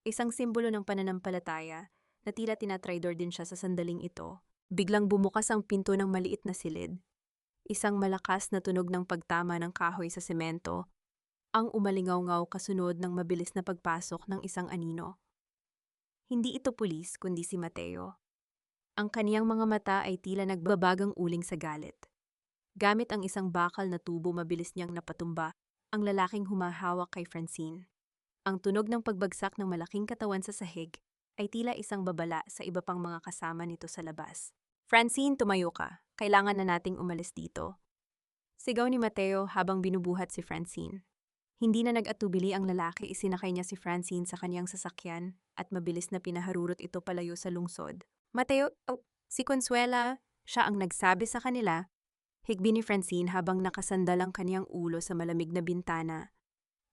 [SPEAKER 1] Isang simbolo ng pananampalataya na tila tinatraidor din siya sa sandaling ito. Biglang bumukas ang pinto ng maliit na silid. Isang malakas na tunog ng pagtama ng kahoy sa semento ang umalingaw-ngaw kasunod ng mabilis na pagpasok ng isang anino. Hindi ito pulis kundi si Mateo. Ang kaniyang mga mata ay tila nagbabagang uling sa galit. Gamit ang isang bakal na tubo, mabilis niyang napatumba ang lalaking humahawak kay Francine. Ang tunog ng pagbagsak ng malaking katawan sa sahig ay tila isang babala sa iba pang mga kasama nito sa labas. Francine, tumayo ka. Kailangan na nating umalis dito. Sigaw ni Mateo habang binubuhat si Francine. Hindi na nag-atubili ang lalaki, isinakay niya si Francine sa kaniyang sasakyan at mabilis na pinaharurot ito palayo sa lungsod. Mateo, si Consuela, siya ang nagsabi sa kanila. Higbi ni Francine habang nakasandal ang kaniyang ulo sa malamig na bintana.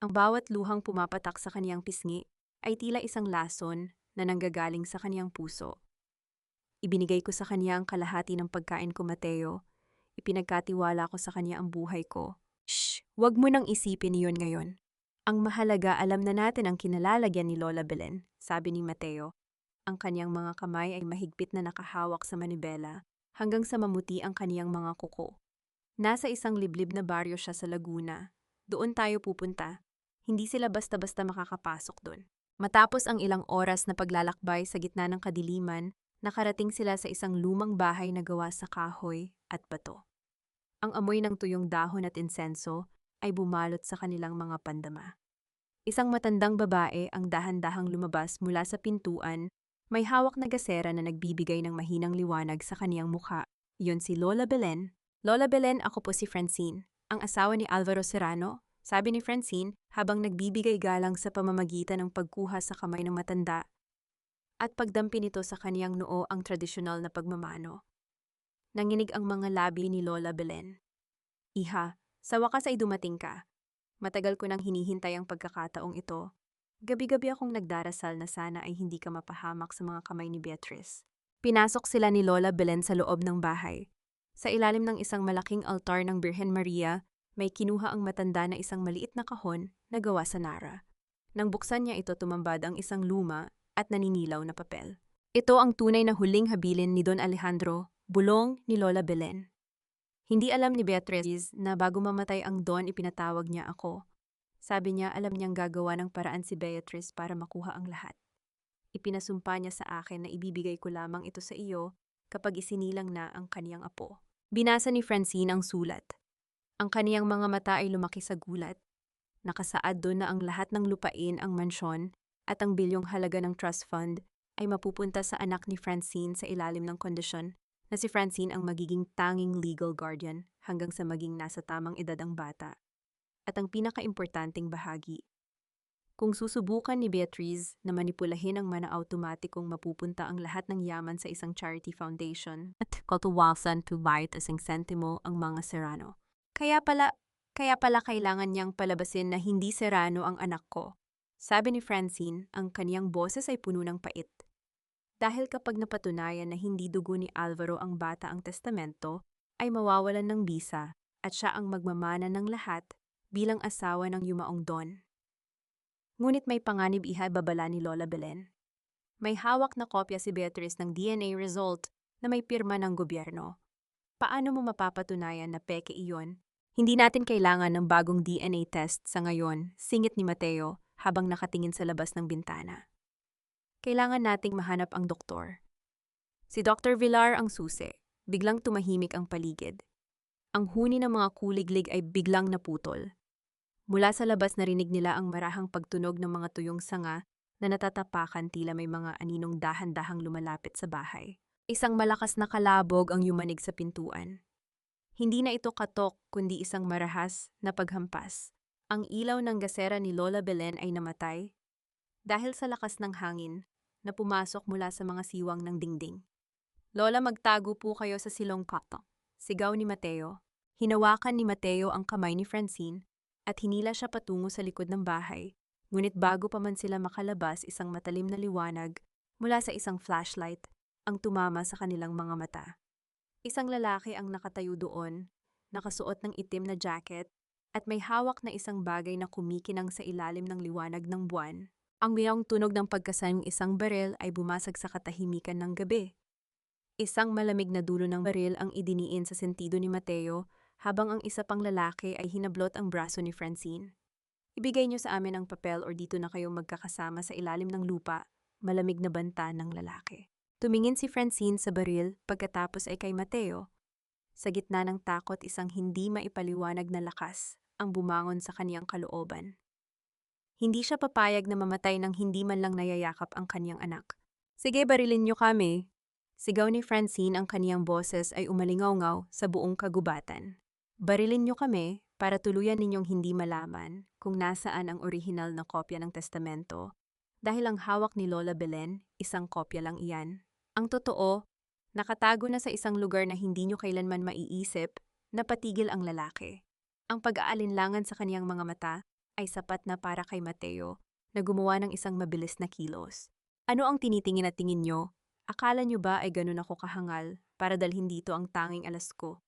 [SPEAKER 1] Ang bawat luhang pumapatak sa kaniyang pisngi ay tila isang lason na nanggagaling sa kaniyang puso. Ibinigay ko sa kaniya ang kalahati ng pagkain ko, Mateo. Ipinagkatiwala ko sa kaniya ang buhay ko. Shh! Huwag mo nang isipin iyon ngayon. Ang mahalaga, alam na natin ang kinalalagyan ni Lola Belen, sabi ni Mateo. Ang kaniyang mga kamay ay mahigpit na nakahawak sa manibela hanggang sa mamuti ang kaniyang mga kuko. Nasa isang liblib na baryo siya sa Laguna. Doon tayo pupunta. Hindi sila basta-basta makakapasok doon. Matapos ang ilang oras na paglalakbay sa gitna ng kadiliman, nakarating sila sa isang lumang bahay na gawa sa kahoy at bato. Ang amoy ng tuyong dahon at insenso ay bumalot sa kanilang mga pandama. Isang matandang babae ang dahan-dahang lumabas mula sa pintuan, may hawak na gasera na nagbibigay ng mahinang liwanag sa kaniyang mukha. Iyon si Lola Belen. Lola Belen, ako po si Francine, ang asawa ni Alvaro Serrano, sabi ni Francine habang nagbibigay galang sa pamamagitan ng pagkuha sa kamay ng matanda at pagdampi nito sa kaniyang noo, ang tradisyonal na pagmamano. Nanginig ang mga labi ni Lola Belen. Iha, sa wakas ay dumating ka. Matagal ko nang hinihintay ang pagkakataong ito. Gabi-gabi akong nagdarasal na sana ay hindi ka mapahamak sa mga kamay ni Beatrice. Pinasok sila ni Lola Belen sa loob ng bahay. Sa ilalim ng isang malaking altar ng Birhen Maria, may kinuha ang matanda na isang maliit na kahon na gawa sa nara. Nang buksan niya ito, tumambad ang isang luma at naninilaw na papel. Ito ang tunay na huling habilin ni Don Alejandro, bulong ni Lola Belen. Hindi alam ni Beatrice na bago mamatay ang Don, ipinatawag niya ako. Sabi niya alam niyang gagawa ng paraan si Beatrice para makuha ang lahat. Ipinasumpa niya sa akin na ibibigay ko lamang ito sa iyo kapag isinilang na ang kaniyang apo. Binasa ni Francine ang sulat. Ang kaniyang mga mata ay lumaki sa gulat. Nakasaad doon na ang lahat ng lupain, ang mansyon, at ang bilyong halaga ng trust fund ay mapupunta sa anak ni Francine sa ilalim ng kondisyon na si Francine ang magiging tanging legal guardian hanggang sa maging nasa tamang edad ang bata. At ang pinakaimportanteng bahagi, kung susubukan ni Beatrice na manipulahin ang mana-automatikong mapupunta ang lahat ng yaman sa isang charity foundation at kaltuwasan to bayad asing sentimo ang mga Serrano. Kaya pala kailangan niyang palabasin na hindi Serrano ang anak ko. Sabi ni Francine, ang kaniyang boses ay puno ng pait. Dahil kapag napatunayan na hindi dugo ni Alvaro ang bata ang testamento, ay mawawalan ng bisa at siya ang magmamana ng lahat bilang asawa ng yumaong Don. Ngunit may panganib babala ni Lola Belen. May hawak na kopya si Beatrice ng DNA result na may pirma ng gobyerno. Paano mo mapapatunayan na peke iyon? Hindi natin kailangan ng bagong DNA test sa ngayon, singit ni Mateo habang nakatingin sa labas ng bintana. Kailangan nating mahanap ang doktor. Si Dr. Villar ang susi. Biglang tumahimik ang paligid. Ang huni ng mga kuliglig ay biglang naputol. Mula sa labas narinig nila ang marahang pagtunog ng mga tuyong sanga na natatapakan tila may mga aninong dahan-dahang lumalapit sa bahay. Isang malakas na kalabog ang yumanig sa pintuan. Hindi na ito katok kundi isang marahas na paghampas. Ang ilaw ng gasera ni Lola Belen ay namatay dahil sa lakas ng hangin na pumasok mula sa mga siwang ng dingding. Lola, magtago po kayo sa silong kato. Sigaw ni Mateo. Hinawakan ni Mateo ang kamay ni Francine at hinila siya patungo sa likod ng bahay. Ngunit bago pa man sila makalabas, isang matalim na liwanag mula sa isang flashlight ang tumama sa kanilang mga mata. Isang lalaki ang nakatayo doon, nakasuot ng itim na jacket at may hawak na isang bagay na kumikinang sa ilalim ng liwanag ng buwan. Ang biyang tunog ng pagkasanong isang baril ay bumasag sa katahimikan ng gabi. Isang malamig na dulo ng baril ang idiniin sa sentido ni Mateo habang ang isa pang lalaki ay hinablot ang braso ni Francine. Ibigay niyo sa amin ang papel or dito na kayo magkakasama sa ilalim ng lupa, malamig na banta ng lalaki. Tumingin si Francine sa baril pagkatapos ay kay Mateo. Sa gitna ng takot, isang hindi maipaliwanag na lakas ang bumangon sa kaniyang kalooban. Hindi siya papayag na mamatay nang hindi man lang nayayakap ang kaniyang anak. Sige, barilin niyo kami. Sigaw ni Francine, ang kaniyang boses ay umalingaw-ngaw sa buong kagubatan. Barilin niyo kami para tuluyan ninyong hindi malaman kung nasaan ang orihinal na kopya ng testamento dahil ang hawak ni Lola Belen, isang kopya lang iyan. Ang totoo, nakatago na sa isang lugar na hindi niyo kailanman maiisip na patigil ang lalaki. Ang pag-aalinlangan sa kaniyang mga mata ay sapat na para kay Mateo na gumawa ng isang mabilis na kilos. Ano ang tinitingin at tingin niyo? Akala niyo ba ay ganun ako kahangal para dalhin dito ang tanging alas ko?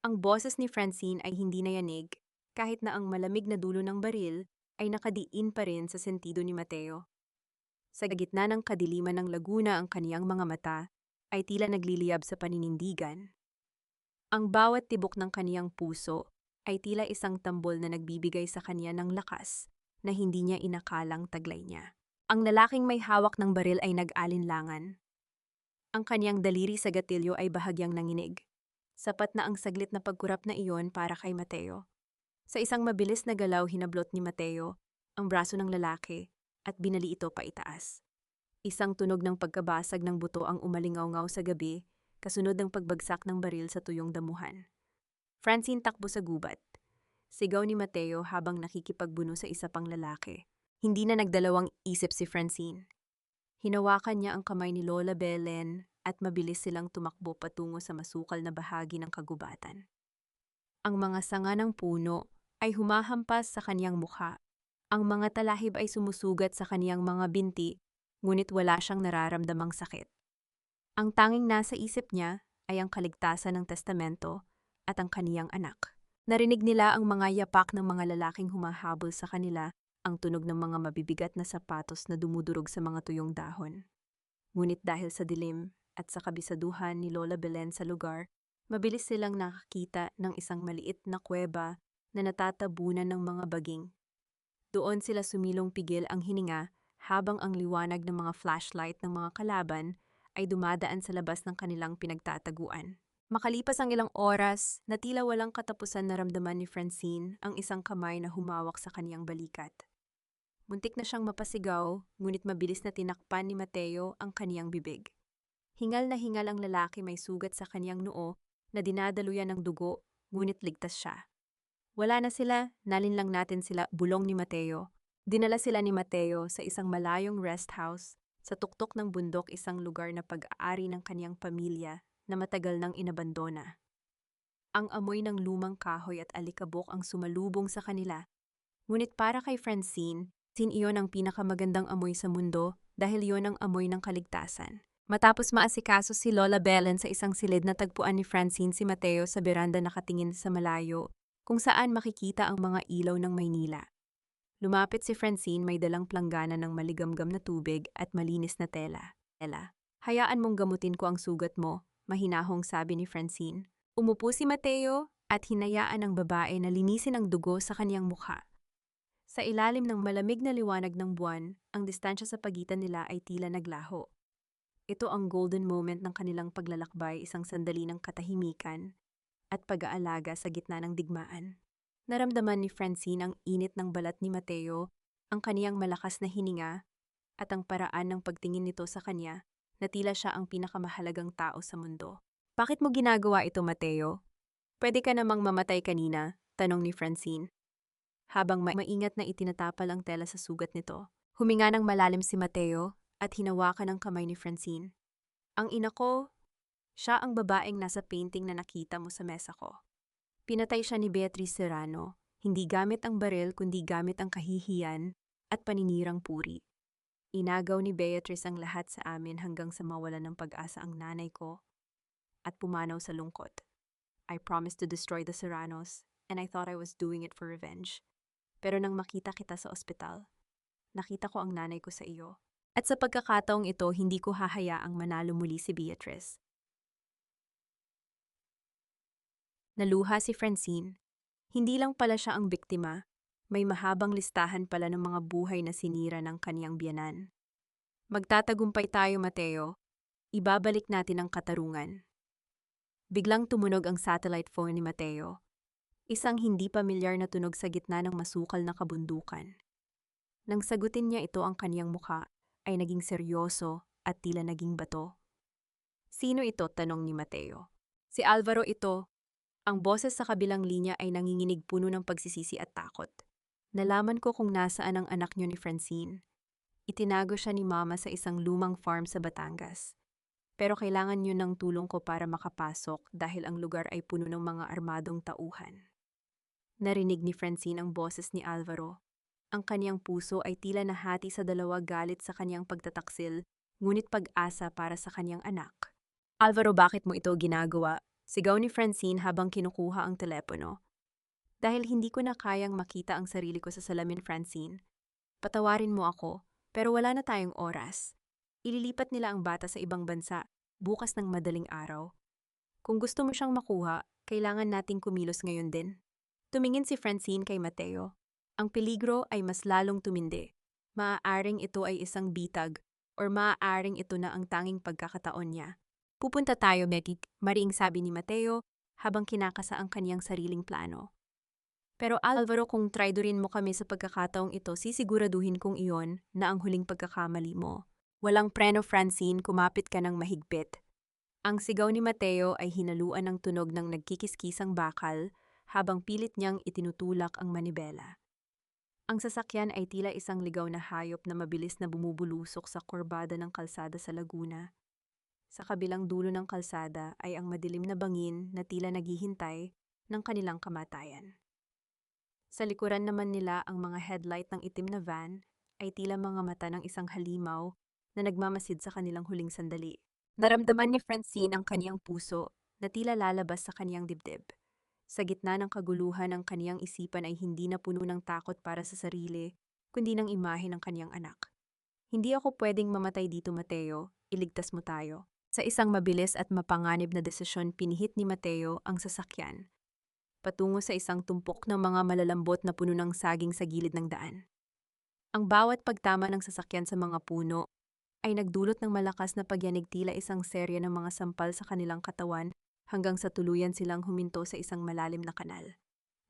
[SPEAKER 1] Ang boses ni Francine ay hindi na yanig, kahit na ang malamig na dulo ng baril ay nakadiin pa rin sa sentido ni Mateo. Sa gitna ng kadiliman ng laguna ang kaniyang mga mata ay tila nagliliyab sa paninindigan. Ang bawat tibok ng kaniyang puso ay tila isang tambol na nagbibigay sa kaniya ng lakas na hindi niya inakalang taglay niya. Ang lalaking may hawak ng baril ay nag-alinlangan. Ang kaniyang daliri sa gatilyo ay bahagyang nanginig. Sapat na ang saglit na pagkurap na iyon para kay Mateo. Sa isang mabilis na galaw, hinablot ni Mateo ang braso ng lalaki at binali ito paitaas. Isang tunog ng pagkabasag ng buto ang umalingaw-ngaw sa gabi, kasunod ng pagbagsak ng baril sa tuyong damuhan. Francine takbo sa gubat. Sigaw ni Mateo habang nakikipagbuno sa isa pang lalaki. Hindi na nagdalawang isip si Francine. Hinawakan niya ang kamay ni Lola Belen at mabilis silang tumakbo patungo sa masukal na bahagi ng kagubatan. Ang mga sanga ng puno ay humahampas sa kaniyang mukha. Ang mga talahib ay sumusugat sa kaniyang mga binti, ngunit wala siyang nararamdamang sakit. Ang tanging nasa isip niya ay ang kaligtasan ng testamento at ang kaniyang anak. Narinig nila ang mga yapak ng mga lalaking humahabol sa kanila, ang tunog ng mga mabibigat na sapatos na dumudurog sa mga tuyong dahon. Ngunit dahil sa dilim at sa kabisaduhan ni Lola Belen sa lugar, mabilis silang nakakita ng isang maliit na kuweba na natatabunan ng mga baging. Doon sila sumilong pigil ang hininga habang ang liwanag ng mga flashlight ng mga kalaban ay dumadaan sa labas ng kanilang pinagtataguan. Makalipas ang ilang oras, na tila walang katapusan naramdaman ni Francine ang isang kamay na humawak sa kaniyang balikat. Muntik na siyang mapasigaw, ngunit mabilis na tinakpan ni Mateo ang kaniyang bibig. Hingal na hingal ang lalaki, may sugat sa kaniyang noo na dinadaluyan ng dugo, ngunit ligtas siya. Wala na sila, nalin lang natin sila, bulong ni Mateo. Dinala sila ni Mateo sa isang malayong rest house sa tuktok ng bundok, isang lugar na pag-aari ng kaniyang pamilya na matagal nang inabandona. Ang amoy ng lumang kahoy at alikabok ang sumalubong sa kanila. Ngunit para kay Francine, iyon ang pinakamagandang amoy sa mundo dahil iyon ang amoy ng kaligtasan. Matapos maasikaso si Lola Belen sa isang silid na tagpuan ni Francine si Mateo sa beranda nakatingin sa malayo, kung saan makikita ang mga ilaw ng Maynila. Lumapit si Francine may dalang planggana ng maligamgam na tubig at malinis na tela. Hayaan mong gamutin ko ang sugat mo, mahinahong sabi ni Francine. Umupo si Mateo at hinayaan ang babae na linisin ang dugo sa kaniyang mukha. Sa ilalim ng malamig na liwanag ng buwan, ang distansya sa pagitan nila ay tila naglaho. Ito ang golden moment ng kanilang paglalakbay, isang sandali ng katahimikan at pag-aalaga sa gitna ng digmaan. Naramdaman ni Francine ang init ng balat ni Mateo, ang kaniyang malakas na hininga, at ang paraan ng pagtingin nito sa kanya na tila siya ang pinakamahalagang tao sa mundo. Bakit mo ginagawa ito, Mateo? Pwede ka namang mamatay kanina, tanong ni Francine. Habang maingat na itinatapal ang tela sa sugat nito, huminga ng malalim si Mateo at hinawakan ang kamay ni Francine. Ang ina ko, siya ang babaeng nasa painting na nakita mo sa mesa ko. Pinatay siya ni Beatriz Serrano, hindi gamit ang baril kundi gamit ang kahihiyan at paninirang puri. Inagaw ni Beatriz ang lahat sa amin hanggang sa mawalan ng pag-asa ang nanay ko at pumanaw sa lungkot. I promised to destroy the Serranos and I thought I was doing it for revenge. Pero nang makita kita sa ospital, nakita ko ang nanay ko sa iyo. At sa pagkakataong ito, hindi ko hahayaang manalo muli si Beatriz. Naluha si Francine. Hindi lang pala siya ang biktima, may mahabang listahan pala ng mga buhay na sinira ng kaniyang biyanan. Magtatagumpay tayo, Mateo. Ibabalik natin ang katarungan. Biglang tumunog ang satellite phone ni Mateo. Isang hindi pamilyar na tunog sa gitna ng masukal na kabundukan. Nang sagutin niya ito, ang kaniyang mukha ay naging seryoso at tila naging bato. Sino ito? Tanong ni Mateo. Si Alvaro ito. Ang boses sa kabilang linya ay nanginginig, puno ng pagsisisi at takot. Nalaman ko kung nasaan ang anak niyo ni Francine. Itinago siya ni Mama sa isang lumang farm sa Batangas. Pero kailangan niyo ng tulong ko para makapasok dahil ang lugar ay puno ng mga armadong tauhan. Narinig ni Francine ang boses ni Alvaro. Ang kaniyang puso ay tila nahati sa dalawa, galit sa kaniyang pagtataksil, ngunit pag-asa para sa kaniyang anak. Alvaro, bakit mo ito ginagawa? Sigaw ni Francine habang kinukuha ang telepono. Dahil hindi ko na kayang makita ang sarili ko sa salamin, Francine. Patawarin mo ako, pero wala na tayong oras. Ililipat nila ang bata sa ibang bansa, bukas ng madaling araw. Kung gusto mo siyang makuha, kailangan nating kumilos ngayon din. Tumingin si Francine kay Mateo. Ang peligro ay mas lalong tumindi. Maaaring ito ay isang bitag, or maaaring ito na ang tanging pagkakataon niya. Pupunta tayo, Megig, mariing sabi ni Mateo habang kinakasa ang kaniyang sariling plano. Pero Alvaro, kung traidorin mo kami sa pagkakataong ito, sisiguraduhin kong iyon na ang huling pagkakamali mo. Walang preno, Francine, kumapit ka ng mahigpit. Ang sigaw ni Mateo ay hinaluan ng tunog ng nagkikiskisang bakal habang pilit niyang itinutulak ang manibela. Ang sasakyan ay tila isang ligaw na hayop na mabilis na bumubulusok sa kurbada ng kalsada sa Laguna. Sa kabilang dulo ng kalsada ay ang madilim na bangin na tila naghihintay ng kanilang kamatayan. Sa likuran naman nila, ang mga headlight ng itim na van ay tila mga mata ng isang halimaw na nagmamasid sa kanilang huling sandali. Naramdaman ni Francine ang kaniyang puso na tila lalabas sa kaniyang dibdib. Sa gitna ng kaguluhan, ang kaniyang isipan ay hindi na puno ng takot para sa sarili, kundi ng imahe ng kaniyang anak. Hindi ako pwedeng mamatay dito, Mateo. Iligtas mo tayo. Sa isang mabilis at mapanganib na desisyon, pinihit ni Mateo ang sasakyan patungo sa isang tumpok ng mga malalambot na puno ng saging sa gilid ng daan. Ang bawat pagtama ng sasakyan sa mga puno ay nagdulot ng malakas na pagyanig, tila isang serye ng mga sampal sa kanilang katawan hanggang sa tuluyan silang huminto sa isang malalim na kanal.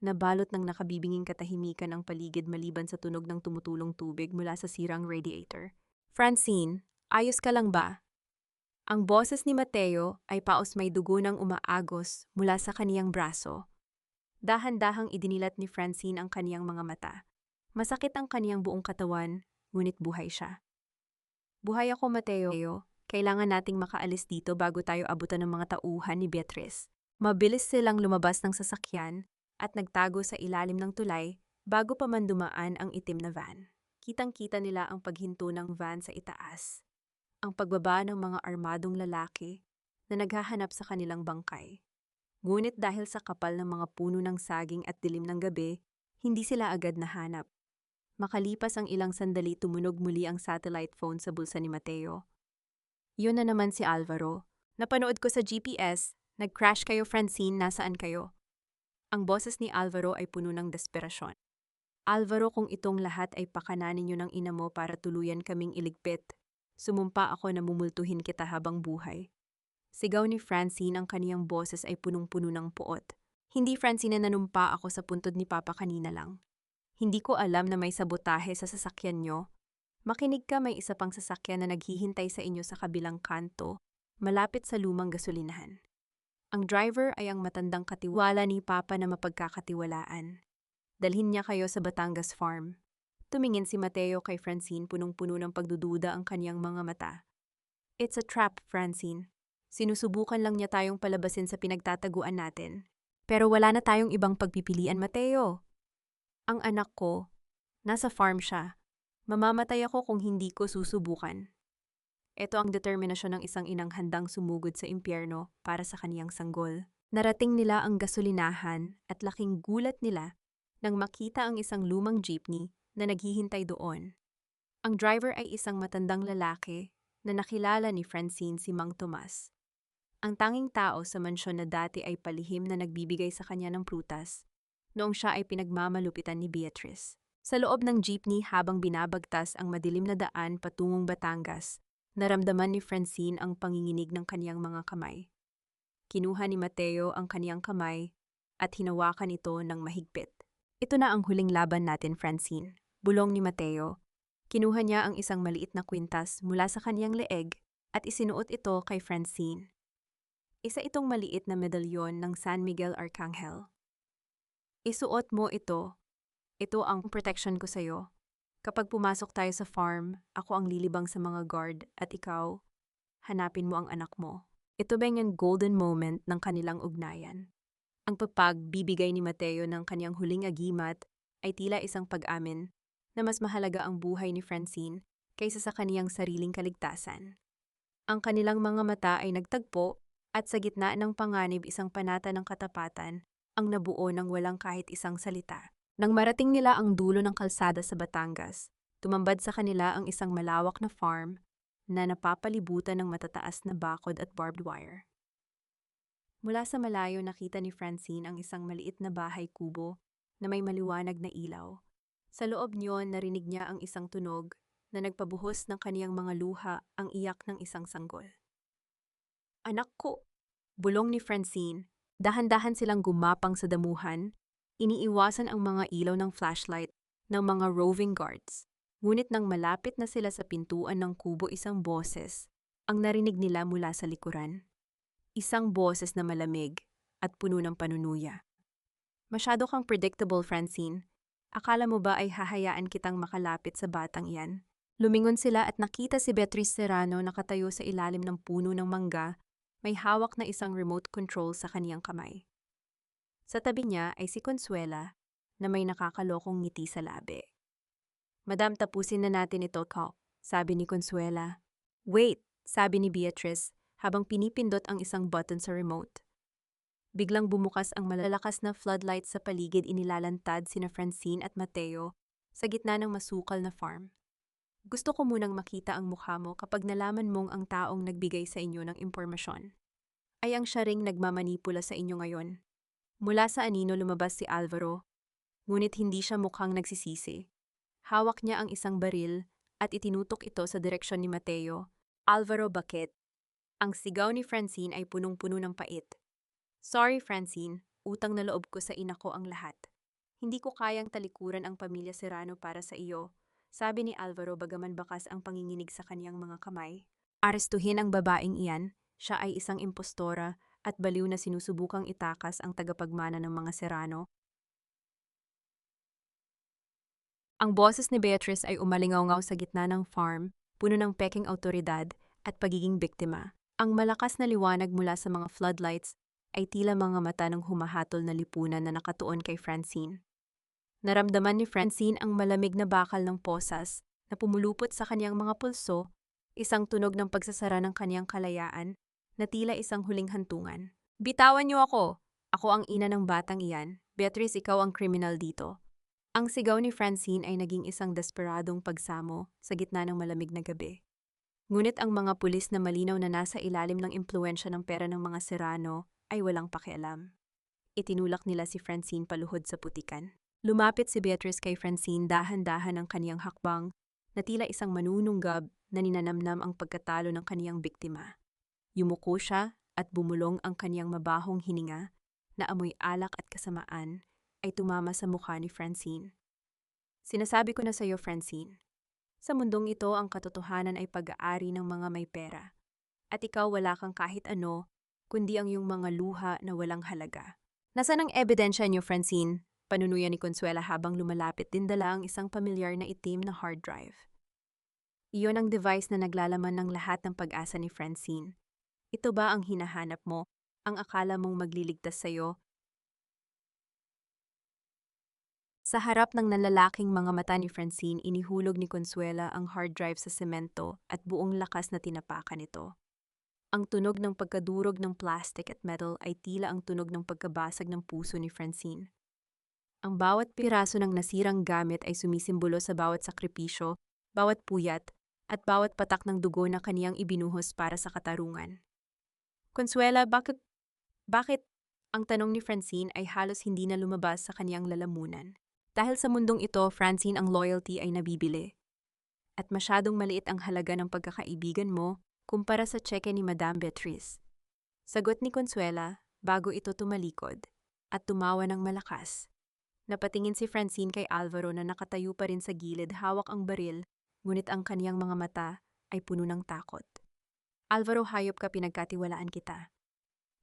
[SPEAKER 1] Nabalot ng nakabibinging katahimikan ang paligid maliban sa tunog ng tumutulong tubig mula sa sirang radiator. Francine, ayos ka lang ba? Ang boses ni Mateo ay paos may dugo ng umaagos mula sa kaniyang braso. Dahan-dahang idinilat ni Francine ang kaniyang mga mata. Masakit ang kaniyang buong katawan, ngunit buhay siya. Buhay ako, Mateo. Kailangan nating makaalis dito bago tayo abutan ng mga tauhan ni Beatriz. Mabilis silang lumabas ng sasakyan at nagtago sa ilalim ng tulay bago pa man dumaan ang itim na van. Kitang-kita nila ang paghinto ng van sa itaas. ang pagbaba ng mga armadong lalaki na naghahanap sa kanilang bangkay. Ngunit dahil sa kapal ng mga puno ng saging at dilim ng gabi, hindi sila agad nahanap. Makalipas ang ilang sandali, tumunog muli ang satellite phone sa bulsa ni Mateo. Yun na naman si Alvaro. Napanood ko sa GPS, nag-crash kayo Francine, nasaan kayo? Ang boses ni Alvaro ay puno ng desperasyon. Alvaro, kung itong lahat ay pakananin niyo ng ina mo para tuluyan kaming iligpit, sumumpa ako na mumultuhin kita habang buhay. Sigaw ni Francine, ang kaniyang boses ay punong-puno ng puot. Hindi Francine, na nanumpa ako sa puntod ni Papa kanina lang. Hindi ko alam na may sabotahe sa sasakyan nyo. Makinig ka, may isa pang sasakyan na naghihintay sa inyo sa kabilang kanto, malapit sa lumang gasolinahan. Ang driver ay ang matandang katiwala ni Papa na mapagkakatiwalaan. Dalhin niya kayo sa Batangas Farm. Tumingin si Mateo kay Francine, punong-puno ng pagdududa ang kaniyang mga mata. It's a trap, Francine. Sinusubukan lang niya tayong palabasin sa pinagtataguan natin. Pero wala na tayong ibang pagpipilian, Mateo. Ang anak ko, nasa farm siya. Mamamatay ako kung hindi ko susubukan. Ito ang determinasyon ng isang inang handang sumugod sa impyerno para sa kaniyang sanggol. Narating nila ang gasolinahan at laking gulat nila nang makita ang isang lumang jeepney na naghihintay doon. Ang driver ay isang matandang lalaki na nakilala ni Francine, si Mang Tomas. Ang tanging tao sa mansyon na dati ay palihim na nagbibigay sa kanya ng prutas noong siya ay pinagmamalupitan ni Beatrice. Sa loob ng jeepney habang binabagtas ang madilim na daan patungong Batangas, naramdaman ni Francine ang panginginig ng kaniyang mga kamay. Kinuha ni Mateo ang kaniyang kamay at hinawakan ito ng mahigpit. Ito na ang huling laban natin, Francine, bulong ni Mateo. Kinuha niya ang isang maliit na kwintas mula sa kaniyang leeg at isinuot ito kay Francine. Isa itong maliit na medalyon ng San Miguel Arcangel. Isuot mo ito. Ito ang protection ko sa'yo. Kapag pumasok tayo sa farm, ako ang lilibang sa mga guard at ikaw, hanapin mo ang anak mo. Ito ba yung golden moment ng kanilang ugnayan? Ang pagbibigay ni Mateo ng kaniyang huling agimat ay tila isang pag-amin na mas mahalaga ang buhay ni Francine kaysa sa kaniyang sariling kaligtasan. Ang kanilang mga mata ay nagtagpo at sa gitna ng panganib, isang panata ng katapatan ang nabuo ng walang kahit isang salita. Nang marating nila ang dulo ng kalsada sa Batangas, tumambad sa kanila ang isang malawak na farm na napapalibutan ng matataas na bakod at barbed wire. Mula sa malayo, nakita ni Francine ang isang maliit na bahay kubo na may maliwanag na ilaw. Sa loob niyon, narinig niya ang isang tunog na nagpabuhos ng kaniyang mga luha, ang iyak ng isang sanggol. Anak ko! Bulong ni Francine. Dahan-dahan silang gumapang sa damuhan. Iniiwasan ang mga ilaw ng flashlight ng mga roving guards. Ngunit nang malapit na sila sa pintuan ng kubo, isang boses ang narinig nila mula sa likuran. Isang boses na malamig at puno ng panunuya. Masyado kang predictable, Francine. Akala mo ba ay hahayaan kitang makalapit sa batang iyan? Lumingon sila at nakita si Beatrice Serrano nakatayo sa ilalim ng puno ng mangga, may hawak na isang remote control sa kaniyang kamay. Sa tabi niya ay si Consuela na may nakakalokong ngiti sa labi. Madam, tapusin na natin ito, Cop, sabi ni Consuela. Wait, sabi ni Beatrice habang pinipindot ang isang button sa remote. Biglang bumukas ang malalakas na floodlight sa paligid, inilalantad sina Francine at Mateo sa gitna ng masukal na farm. Gusto ko munang makita ang mukha mo kapag nalaman mong ang taong nagbigay sa inyo ng impormasyon ay ang siya ring nagmamanipula sa inyo ngayon. Mula sa anino lumabas si Alvaro, ngunit hindi siya mukhang nagsisisi. Hawak niya ang isang baril at itinutok ito sa direksyon ni Mateo. Alvaro, bakit? Ang sigaw ni Francine ay punong-puno ng pait. Sorry, Francine, utang na loob ko sa ina ko ang lahat. Hindi ko kayang talikuran ang pamilya Serrano para sa iyo, sabi ni Alvaro bagaman bakas ang panginginig sa kaniyang mga kamay. Arestuhin ang babaeng iyan, siya ay isang impostora at baliw na sinusubukang itakas ang tagapagmana ng mga Serrano. Ang boses ni Beatrice ay umalingaw-ngaw sa gitna ng farm, puno ng peking awtoridad at pagiging biktima. Ang malakas na liwanag mula sa mga floodlights ay tila mga mata ng humahatol na lipunan na nakatuon kay Francine. Naramdaman ni Francine ang malamig na bakal ng posas na pumulupot sa kaniyang mga pulso Isang tunog ng pagsasara ng kaniyang kalayaan na tila isang huling hantungan. Bitawan niyo ako! Ako ang ina ng batang iyan. Beatrice, ikaw ang kriminal dito. Ang sigaw ni Francine ay naging isang desperadong pagsamo sa gitna ng malamig na gabi. Ngunit ang mga pulis na malinaw na nasa ilalim ng impluwensya ng pera ng mga Serrano ay walang pakialam. Itinulak nila si Francine paluhod sa putikan. Lumapit si Beatrice kay Francine dahan-dahan ang kaniyang hakbang na tila isang manununggab na ninanamnam ang pagkatalo ng kaniyang biktima. Yumuko siya at bumulong ang kaniyang mabahong hininga na amoy alak at kasamaan ay tumama sa mukha ni Francine. Sinasabi ko na sa iyo, Francine, sa mundong ito ang katotohanan ay pag-aari ng mga may pera. At ikaw wala kang kahit ano, kundi ang iyong mga luha na walang halaga. Nasaan ang ebidensya niyo, Francine? Panunuyan ni Consuela habang lumalapit din dala ang isang pamilyar na itim na hard drive. Iyon ang device na naglalaman ng lahat ng pag-asa ni Francine. Ito ba ang hinahanap mo? Ang akala mong magliligtas sa'yo? Sa harap ng nalalaking mga mata ni Francine, inihulog ni Consuela ang hard drive sa semento at buong lakas na tinapakan ito. Ang tunog ng pagkadurog ng plastic at metal ay tila ang tunog ng pagkabasag ng puso ni Francine. Ang bawat piraso ng nasirang gamit ay sumisimbolo sa bawat sakripisyo, bawat puyat, at bawat patak ng dugo na kaniyang ibinuhos para sa katarungan. Consuela, bakit? Ang tanong ni Francine ay halos hindi na lumabas sa kaniyang lalamunan. Dahil sa mundong ito, Francine, ang loyalty ay nabibili. At masyadong maliit ang halaga ng pagkakaibigan mo kumpara sa tseke ni Madame Beatrice. Sagot ni Consuela bago ito tumalikod at tumawa ng malakas. Napatingin si Francine kay Alvaro na nakatayo pa rin sa gilid hawak ang baril, ngunit ang kaniyang mga mata ay puno ng takot. Alvaro, hayop ka, pinagkatiwalaan kita.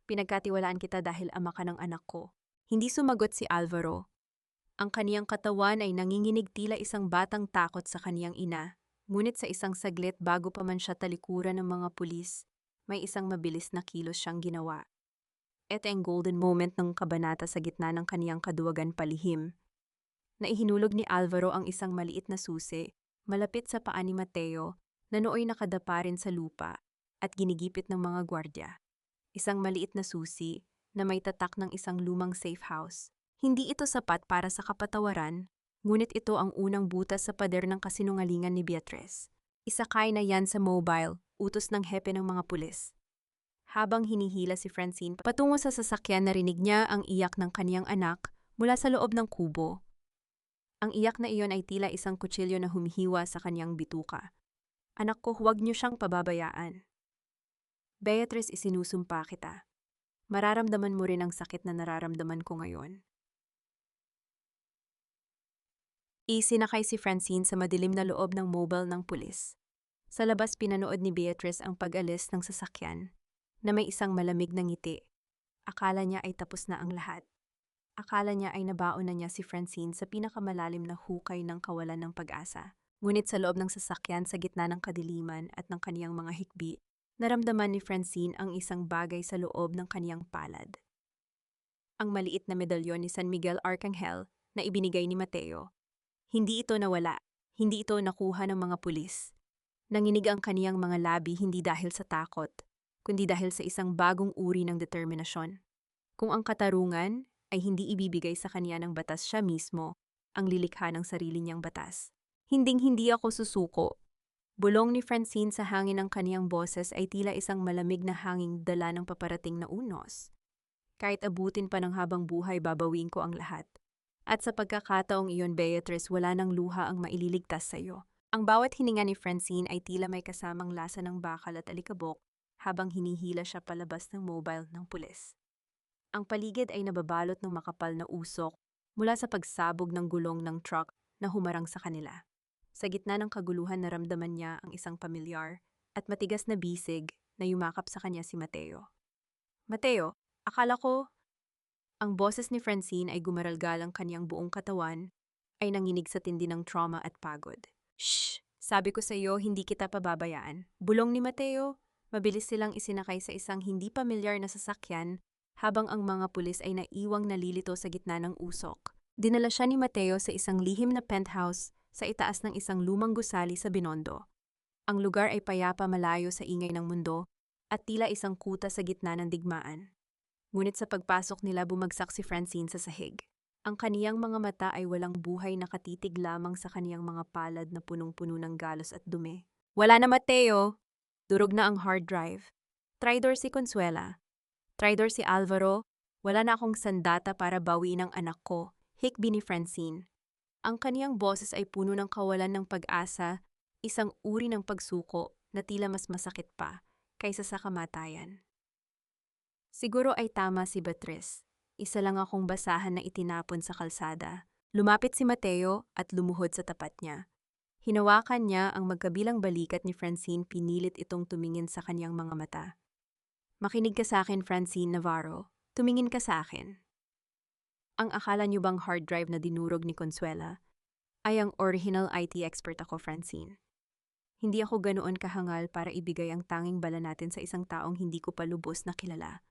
[SPEAKER 1] Pinagkatiwalaan kita dahil ama ka ng anak ko. Hindi sumagot si Alvaro. Ang kaniyang katawan ay nanginginig tila isang batang takot sa kaniyang ina, ngunit sa isang saglit bago pa man siya talikuran ng mga pulis, may isang mabilis na kilos siyang ginawa. Ito ang golden moment ng kabanata sa gitna ng kaniyang kaduwagan palihim. Naihinulog ni Alvaro ang isang maliit na susi, malapit sa paa ni Mateo, na nooy nakadapa rin sa lupa at ginigipit ng mga gwardya. Isang maliit na susi na may tatak ng isang lumang safe house. Hindi ito sapat para sa kapatawaran, ngunit ito ang unang butas sa pader ng kasinungalingan ni Beatrice. Isakay na yan sa mobile, utos ng hepe ng mga pulis. Habang hinihila si Francine patungo sa sasakyan, narinig niya ang iyak ng kaniyang anak mula sa loob ng kubo. Ang iyak na iyon ay tila isang kutsilyo na humihiwa sa kaniyang bituka. Anak ko, huwag niyo siyang pababayaan. Beatrice, isinusumpa kita. Mararamdaman mo rin ang sakit na nararamdaman ko ngayon. Isinakay si Francine sa madilim na loob ng mobile ng pulis. Sa labas, pinanood ni Beatrice ang pag-alis ng sasakyan na may isang malamig na ngiti. Akala niya ay tapos na ang lahat. Akala niya ay nabaon na niya si Francine sa pinakamalalim na hukay ng kawalan ng pag-asa. Ngunit sa loob ng sasakyan, sa gitna ng kadiliman at ng kaniyang mga hikbi, naramdaman ni Francine ang isang bagay sa loob ng kaniyang palad. Ang maliit na medalyon ni San Miguel Arcangel na ibinigay ni Mateo. Hindi ito nawala, hindi ito nakuha ng mga pulis. Nanginig ang kaniyang mga labi hindi dahil sa takot, kundi dahil sa isang bagong uri ng determinasyon. Kung ang katarungan ay hindi ibibigay sa kaniya ng batas, siya mismo ang lilikha ng sarili niyang batas. Hinding-hindi ako susuko. Bulong ni Francine sa hangin ng kaniyang boses ay tila isang malamig na hanging dala ng paparating na unos. Kahit abutin pa ng habang buhay, babawiin ko ang lahat. At sa pagkakataong iyon, Beatrice, wala nang luha ang maililigtas sa iyo. Ang bawat hininga ni Francine ay tila may kasamang lasa ng bakal at alikabok habang hinihila siya palabas ng mobile ng pulis. Ang paligid ay nababalot ng makapal na usok mula sa pagsabog ng gulong ng truck na humarang sa kanila. Sa gitna ng kaguluhan, naramdaman niya ang isang pamilyar at matigas na bisig na yumakap sa kanya si Mateo. Mateo, akala ko... Ang boses ni Francine ay gumaralgal, ang kaniyang buong katawan ay nanginig sa tindi ng trauma at pagod. Shh! Sabi ko sa iyo, hindi kita pababayaan. Bulong ni Mateo. Mabilis silang isinakay sa isang hindi pamilyar na sasakyan habang ang mga pulis ay naiwang nalilito sa gitna ng usok. Dinala siya ni Mateo sa isang lihim na penthouse sa itaas ng isang lumang gusali sa Binondo. Ang lugar ay payapa malayo sa ingay ng mundo at tila isang kuta sa gitna ng digmaan. Ngunit sa pagpasok nila bumagsak si Francine sa sahig. Ang kaniyang mga mata ay walang buhay, nakatitig lamang sa kaniyang mga palad na punong-puno ng galos at dumi. Wala na, Mateo! Durog na ang hard drive. Traidor si Consuela. Traidor si Alvaro. Wala na akong sandata para bawiin ang anak ko, hikbi ni Francine. Ang kaniyang boses ay puno ng kawalan ng pag-asa, isang uri ng pagsuko na tila mas masakit pa kaysa sa kamatayan. Siguro ay tama si Beatriz. Isa lang akong basahan na itinapon sa kalsada. Lumapit si Mateo at lumuhod sa tapat niya. Hinawakan niya ang magkabilang balikat ni Francine, pinilit itong tumingin sa kaniyang mga mata. Makinig ka sa akin, Francine Navarro. Tumingin ka sa akin. Ang akala niyo bang hard drive na dinurog ni Consuela ay ang original IT expert ako, Francine. Hindi ako ganoon kahangal para ibigay ang tanging bala natin sa isang taong hindi ko pa lubos na kilala.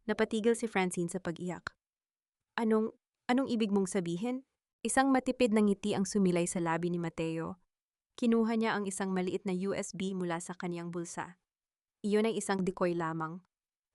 [SPEAKER 1] Napatigil si Francine sa pag-iyak. Anong ibig mong sabihin? Isang matipid na ngiti ang sumilay sa labi ni Mateo. Kinuha niya ang isang maliit na USB mula sa kaniyang bulsa. Iyon ay isang decoy lamang.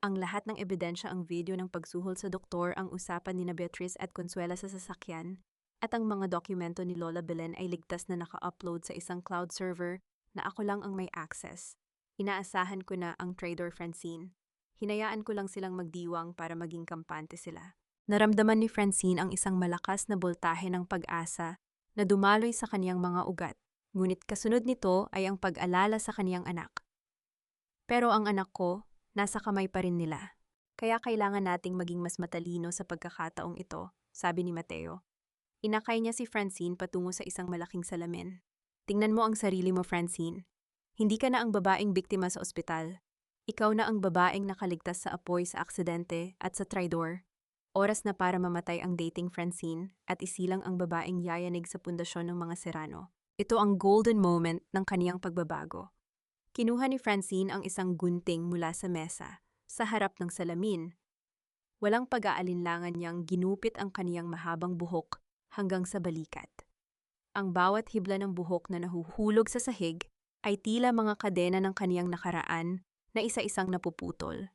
[SPEAKER 1] Ang lahat ng ebidensya, ang video ng pagsuhol sa doktor, ang usapan ni Beatriz at Consuela sa sasakyan, at ang mga dokumento ni Lola Belen ay ligtas na naka-upload sa isang cloud server na ako lang ang may access. Inaasahan ko na ang trader, Francine. Hinayaan ko lang silang magdiwang para maging kampante sila. Naramdaman ni Francine ang isang malakas na boltahe ng pag-asa na dumaloy sa kaniyang mga ugat. Ngunit kasunod nito ay ang pag-alala sa kaniyang anak. Pero ang anak ko, nasa kamay pa rin nila. Kaya kailangan nating maging mas matalino sa pagkakataong ito, sabi ni Mateo. Inakay niya si Francine patungo sa isang malaking salamin. Tingnan mo ang sarili mo, Francine. Hindi ka na ang babaeng biktima sa ospital. Ikaw na ang babaeng nakaligtas sa apoy sa aksidente at sa traidor. Oras na para mamatay ang dating Francine at isilang ang babaeng yayanig sa pundasyon ng mga Serrano. Ito ang golden moment ng kaniyang pagbabago. Kinuha ni Francine ang isang gunting mula sa mesa, sa harap ng salamin. Walang pag-aalinlangan niyang ginupit ang kaniyang mahabang buhok hanggang sa balikat. Ang bawat hibla ng buhok na nahuhulog sa sahig ay tila mga kadena ng kaniyang nakaraan na isa-isang napuputol.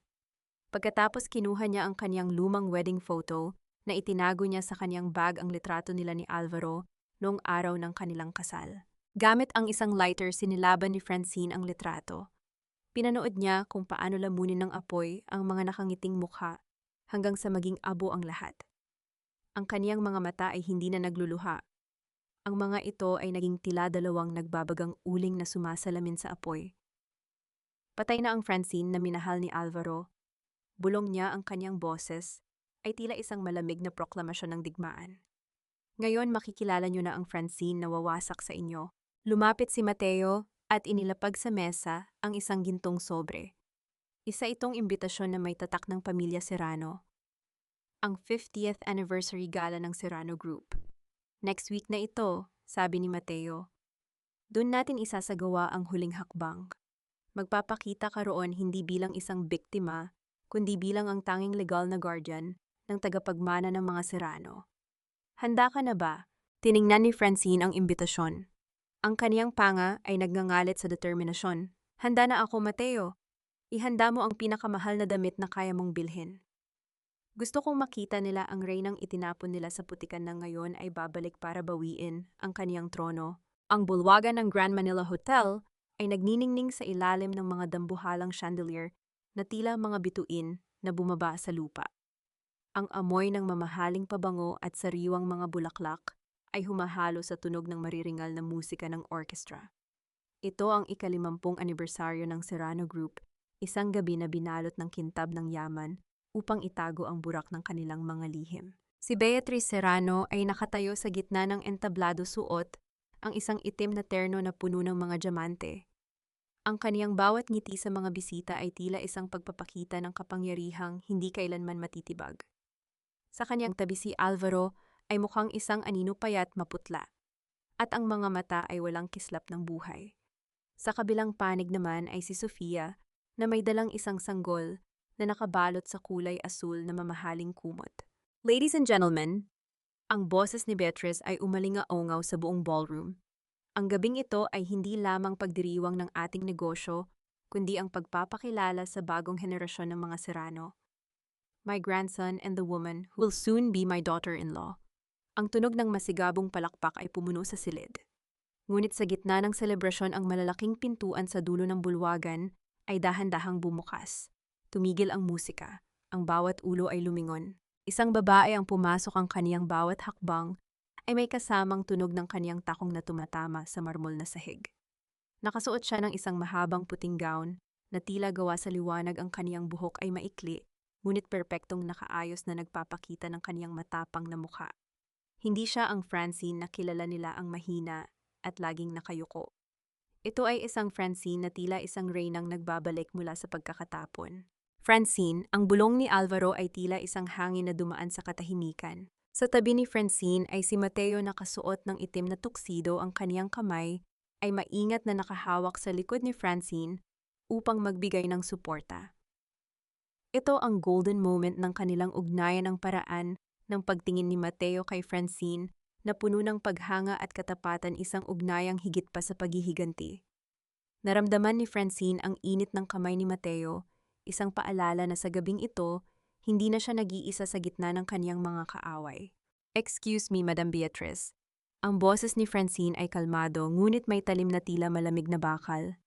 [SPEAKER 1] Pagkatapos kinuha niya ang kaniyang lumang wedding photo na itinago niya sa kaniyang bag ang litrato nila ni Alvaro noong araw ng kanilang kasal. Gamit ang isang lighter, sinilaban ni Francine ang litrato. Pinanood niya kung paano lamunin ng apoy ang mga nakangiting mukha hanggang sa maging abo ang lahat. Ang kaniyang mga mata ay hindi na nagluluha. Ang mga ito ay naging tila dalawang nagbabagang uling na sumasalamin sa apoy. Patay na ang Francine na minahal ni Alvaro. Bulong niya ang kanyang boses ay tila isang malamig na proklamasyon ng digmaan. Ngayon makikilala niyo na ang Francine na wawasak sa inyo. Lumapit si Mateo at inilapag sa mesa ang isang gintong sobre. Isa itong imbitasyon na may tatak ng pamilya Serrano. Ang 50th anniversary gala ng Serrano Group. Next week na ito, sabi ni Mateo. Doon natin isasagawa ang huling hakbang. Magpapakita ka roon hindi bilang isang biktima, kundi bilang ang tanging legal na guardian ng tagapagmana ng mga Serrano. Handa ka na ba? Tiningnan ni Francine ang imbitasyon. Ang kaniyang panga ay nagngangalit sa determinasyon. Handa na ako, Mateo. Ihanda mo ang pinakamahal na damit na kaya mong bilhin. Gusto kong makita nila ang reynang itinapon nila sa putikan na ngayon ay babalik para bawiin ang kaniyang trono. Ang bulwagan ng Grand Manila Hotel ay nagniningning sa ilalim ng mga dambuhalang chandelier na tila mga bituin na bumaba sa lupa. Ang amoy ng mamahaling pabango at sariwang mga bulaklak ay humahalo sa tunog ng mariringal na musika ng orchestra. Ito ang ika-50 anibersaryo ng Serrano Group, isang gabi na binalot ng kintab ng yaman upang itago ang burak ng kanilang mga lihim. Si Beatriz Serrano ay nakatayo sa gitna ng entablado, suot ang isang itim na terno na puno ng mga diamante. Ang kaniyang bawat ngiti sa mga bisita ay tila isang pagpapakita ng kapangyarihang hindi kailanman matitibag. Sa kaniyang tabi si Alvaro ay mukhang isang anino payat maputla, at ang mga mata ay walang kislap ng buhay. Sa kabilang panig naman ay si Sofia na may dalang isang sanggol na nakabalot sa kulay asul na mamahaling kumot. Ladies and gentlemen, ang boses ni Beatriz ay umalingaongaw sa buong ballroom. Ang gabing ito ay hindi lamang pagdiriwang ng ating negosyo, kundi ang pagpapakilala sa bagong henerasyon ng mga Serrano. My grandson and the woman who will soon be my daughter-in-law. Ang tunog ng masigabong palakpak ay pumuno sa silid. Ngunit sa gitna ng selebrasyon ang malalaking pintuan sa dulo ng bulwagan ay dahan-dahang bumukas. Tumigil ang musika. Ang bawat ulo ay lumingon. Isang babae ang pumasok, ang kaniyang bawat hakbang ay may kasamang tunog ng kaniyang takong na tumatama sa marmol na sahig. Nakasuot siya ng isang mahabang puting gown na tila gawa sa liwanag. Ang kaniyang buhok ay maikli, ngunit perpektong nakaayos na nagpapakita ng kaniyang matapang na mukha. Hindi siya ang Francine na kilala nila, ang mahina at laging nakayuko. Ito ay isang Francine na tila isang reynang nagbabalik mula sa pagkakatapon. Francine, ang bulong ni Alvaro ay tila isang hangin na dumaan sa katahimikan. Sa tabi ni Francine ay si Mateo na nakasuot ng itim na tuksido. Ang kaniyang kamay ay maingat na nakahawak sa likod ni Francine upang magbigay ng suporta. Ito ang golden moment ng kanilang ugnayan, ang paraan ng pagtingin ni Mateo kay Francine na puno ng paghanga at katapatan, isang ugnayang higit pa sa paghihiganti. Naramdaman ni Francine ang init ng kamay ni Mateo, isang paalala na sa gabing ito, hindi na siya nag-iisa sa gitna ng kaniyang mga kaaway. "Excuse me, Madam Beatrice." Ang boses ni Francine ay kalmado, ngunit may talim na tila malamig na bakal.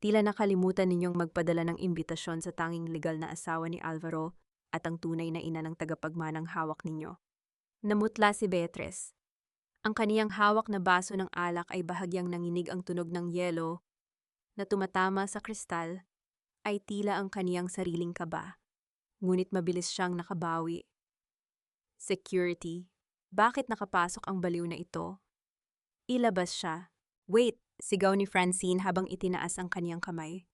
[SPEAKER 1] Tila nakalimutan ninyong magpadala ng imbitasyon sa tanging legal na asawa ni Alvaro at ang tunay na ina ng tagapagmanang hawak ninyo. Namutla si Beatrice. Ang kaniyang hawak na baso ng alak ay bahagyang nanginig. Ang tunog ng yelo na tumatama sa kristal ay tila ang kaniyang sariling kaba. Ngunit mabilis siyang nakabawi. "Security, bakit nakapasok ang baliw na ito?" Ilabas siya. "Wait!" sigaw ni Francine habang itinaas ang kaniyang kamay.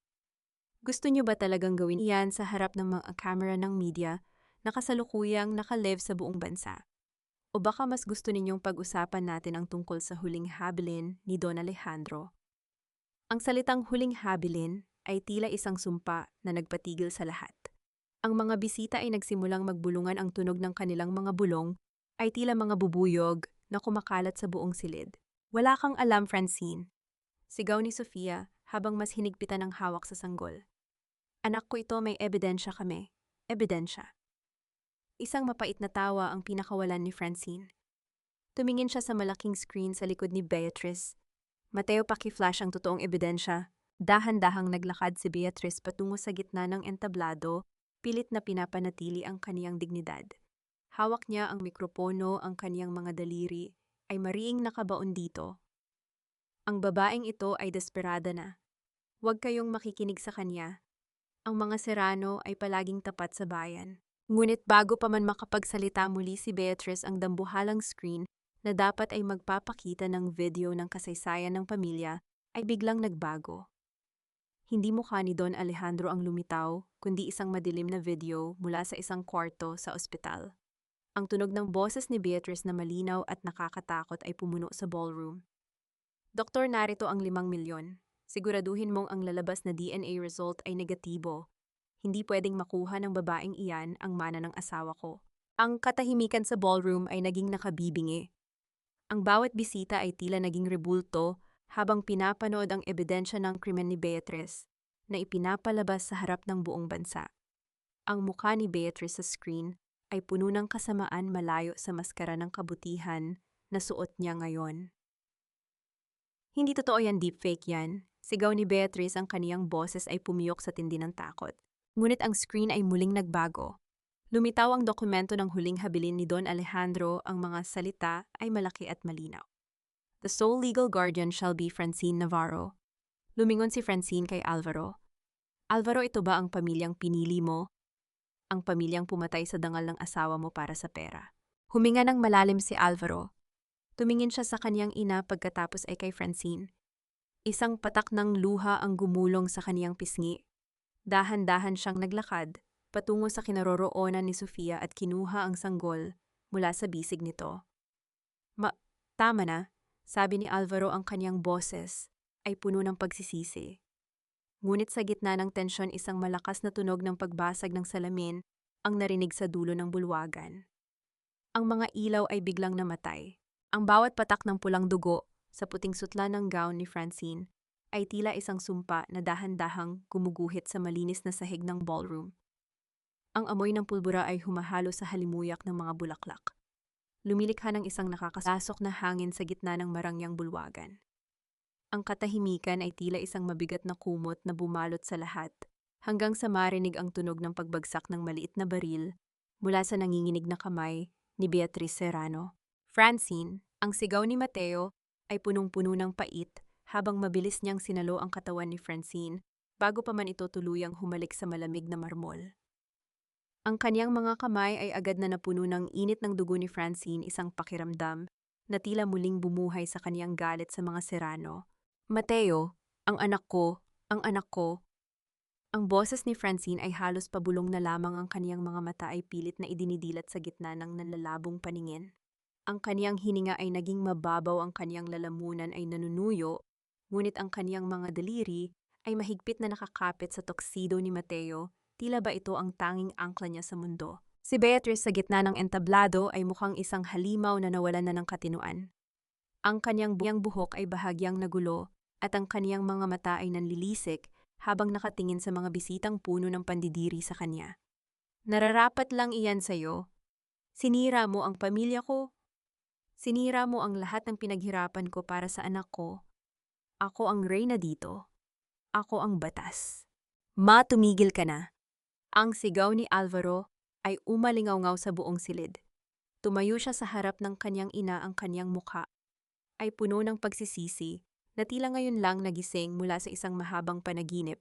[SPEAKER 1] "Gusto niyo ba talagang gawin iyan sa harap ng mga kamera ng media na kasalukuyang nakalive sa buong bansa? O baka mas gusto ninyong pag-usapan natin ang tungkol sa huling habilin ni Don Alejandro?" Ang salitang huling habilin ay tila isang sumpa na nagpatigil sa lahat. Ang mga bisita ay nagsimulang magbulungan. Ang tunog ng kanilang mga bulong ay tila mga bubuyog na kumakalat sa buong silid. "Wala kang alam, Francine," sigaw ni Sofia habang mas hinigpitan ang hawak sa sanggol. "Anak ko ito, may ebidensya kami." "Ebidensya?" Isang mapait na tawa ang pinakawalan ni Francine. Tumingin siya sa malaking screen sa likod ni Beatrice. "Mateo, paki-flash ang totoong ebidensya." Dahan-dahang naglakad si Beatrice patungo sa gitna ng entablado, pilit na pinapanatili ang kaniyang dignidad. Hawak niya ang mikropono, ang kaniyang mga daliri ay mariing nakabaon dito. Ang babaeng ito ay desperada na. Huwag kayong makikinig sa kanya. Ang mga Serrano ay palaging tapat sa bayan. Ngunit bago pa man makapagsalita muli si Beatrice, ang dambuhalang screen na dapat ay magpapakita ng video ng kasaysayan ng pamilya ay biglang nagbago. Hindi mukha ni Don Alejandro ang lumitaw, kundi isang madilim na video mula sa isang kwarto sa ospital. Ang tunog ng boses ni Beatrice na malinaw at nakakatakot ay pumuno sa ballroom. "Doktor, narito ang 5 milyon. Siguraduhin mong ang lalabas na DNA result ay negatibo. Hindi pwedeng makuha ng babaeng iyan ang mana ng asawa ko." Ang katahimikan sa ballroom ay naging nakabibingi. Ang bawat bisita ay tila naging rebulto habang pinapanood ang ebidensya ng krimen ni Beatrice na ipinapalabas sa harap ng buong bansa. Ang mukha ni Beatrice sa screen ay puno ng kasamaan, malayo sa maskara ng kabutihan na suot niya ngayon. "Hindi totoo yan, deepfake yan." Sigaw ni Beatrice, ang kaniyang boses ay pumiyok sa tindi ng takot. Ngunit ang screen ay muling nagbago. Lumitaw ang dokumento ng huling habilin ni Don Alejandro. Ang mga salita ay malaki at malinaw. "The sole legal guardian shall be Francine Navarro." Lumingon si Francine kay Alvaro. "Alvaro, ito ba ang pamilyang pinili mo? Ang pamilyang pumatay sa dangal ng asawa mo para sa pera?" Huminga ng malalim si Alvaro. Tumingin siya sa kaniyang ina, pagkatapos ay kay Francine. Isang patak ng luha ang gumulong sa kaniyang pisngi. Dahan-dahan siyang naglakad patungo sa kinaroroonan ni Sofia at kinuha ang sanggol mula sa bisig nito. Tama na," sabi ni Alvaro, ang kaniyang boses ay puno ng pagsisisi. Ngunit sa gitna ng tensyon, isang malakas na tunog ng pagbasag ng salamin ang narinig sa dulo ng bulwagan. Ang mga ilaw ay biglang namatay. Ang bawat patak ng pulang dugo sa puting sutla ng gown ni Francine ay tila isang sumpa na dahan-dahang gumuguhit sa malinis na sahig ng ballroom. Ang amoy ng pulbura ay humahalo sa halimuyak ng mga bulaklak. Lumilikha ng isang nakakasasok na hangin sa gitna ng marangyang bulwagan. Ang katahimikan ay tila isang mabigat na kumot na bumalot sa lahat, hanggang sa marinig ang tunog ng pagbagsak ng maliit na baril mula sa nanginginig na kamay ni Beatriz Serrano. Francine, ang sigaw ni Mateo, ay punong-puno ng pait habang mabilis niyang sinalo ang katawan ni Francine bago pa man ito tuluyang humalik sa malamig na marmol. Ang kaniyang mga kamay ay agad na napuno ng init ng dugo ni Francine, isang pakiramdam na tila muling bumuhay sa kaniyang galit sa mga Serrano. Mateo, ang anak ko, ang anak ko. Ang boses ni Francine ay halos pabulong na lamang, ang kaniyang mga mata ay pilit na idinidilat sa gitna ng nalalabong paningin. Ang kaniyang hininga ay naging mababaw, ang kaniyang lalamunan ay nanunuyo, ngunit ang kaniyang mga daliri ay mahigpit na nakakapit sa tuxedo ni Mateo, tila ba ito ang tanging angkla niya sa mundo. Si Beatriz sa gitna ng entablado ay mukhang isang halimaw na nawalan na ng katinuan. Ang kaniyang buhok ay bahagyang nagulo at ang kaniyang mga mata ay nanlilisik habang nakatingin sa mga bisitang puno ng pandidiri sa kanya. Nararapat lang iyan sa'yo. Sinira mo ang pamilya ko. Sinira mo ang lahat ng pinaghirapan ko para sa anak ko. Ako ang reyna dito. Ako ang batas. Tumigil ka na. Ang sigaw ni Alvaro ay umalingaw-ngaw sa buong silid. Tumayo siya sa harap ng kanyang ina, ang kanyang mukha ay puno ng pagsisisi na tila ngayon lang nagising mula sa isang mahabang panaginip.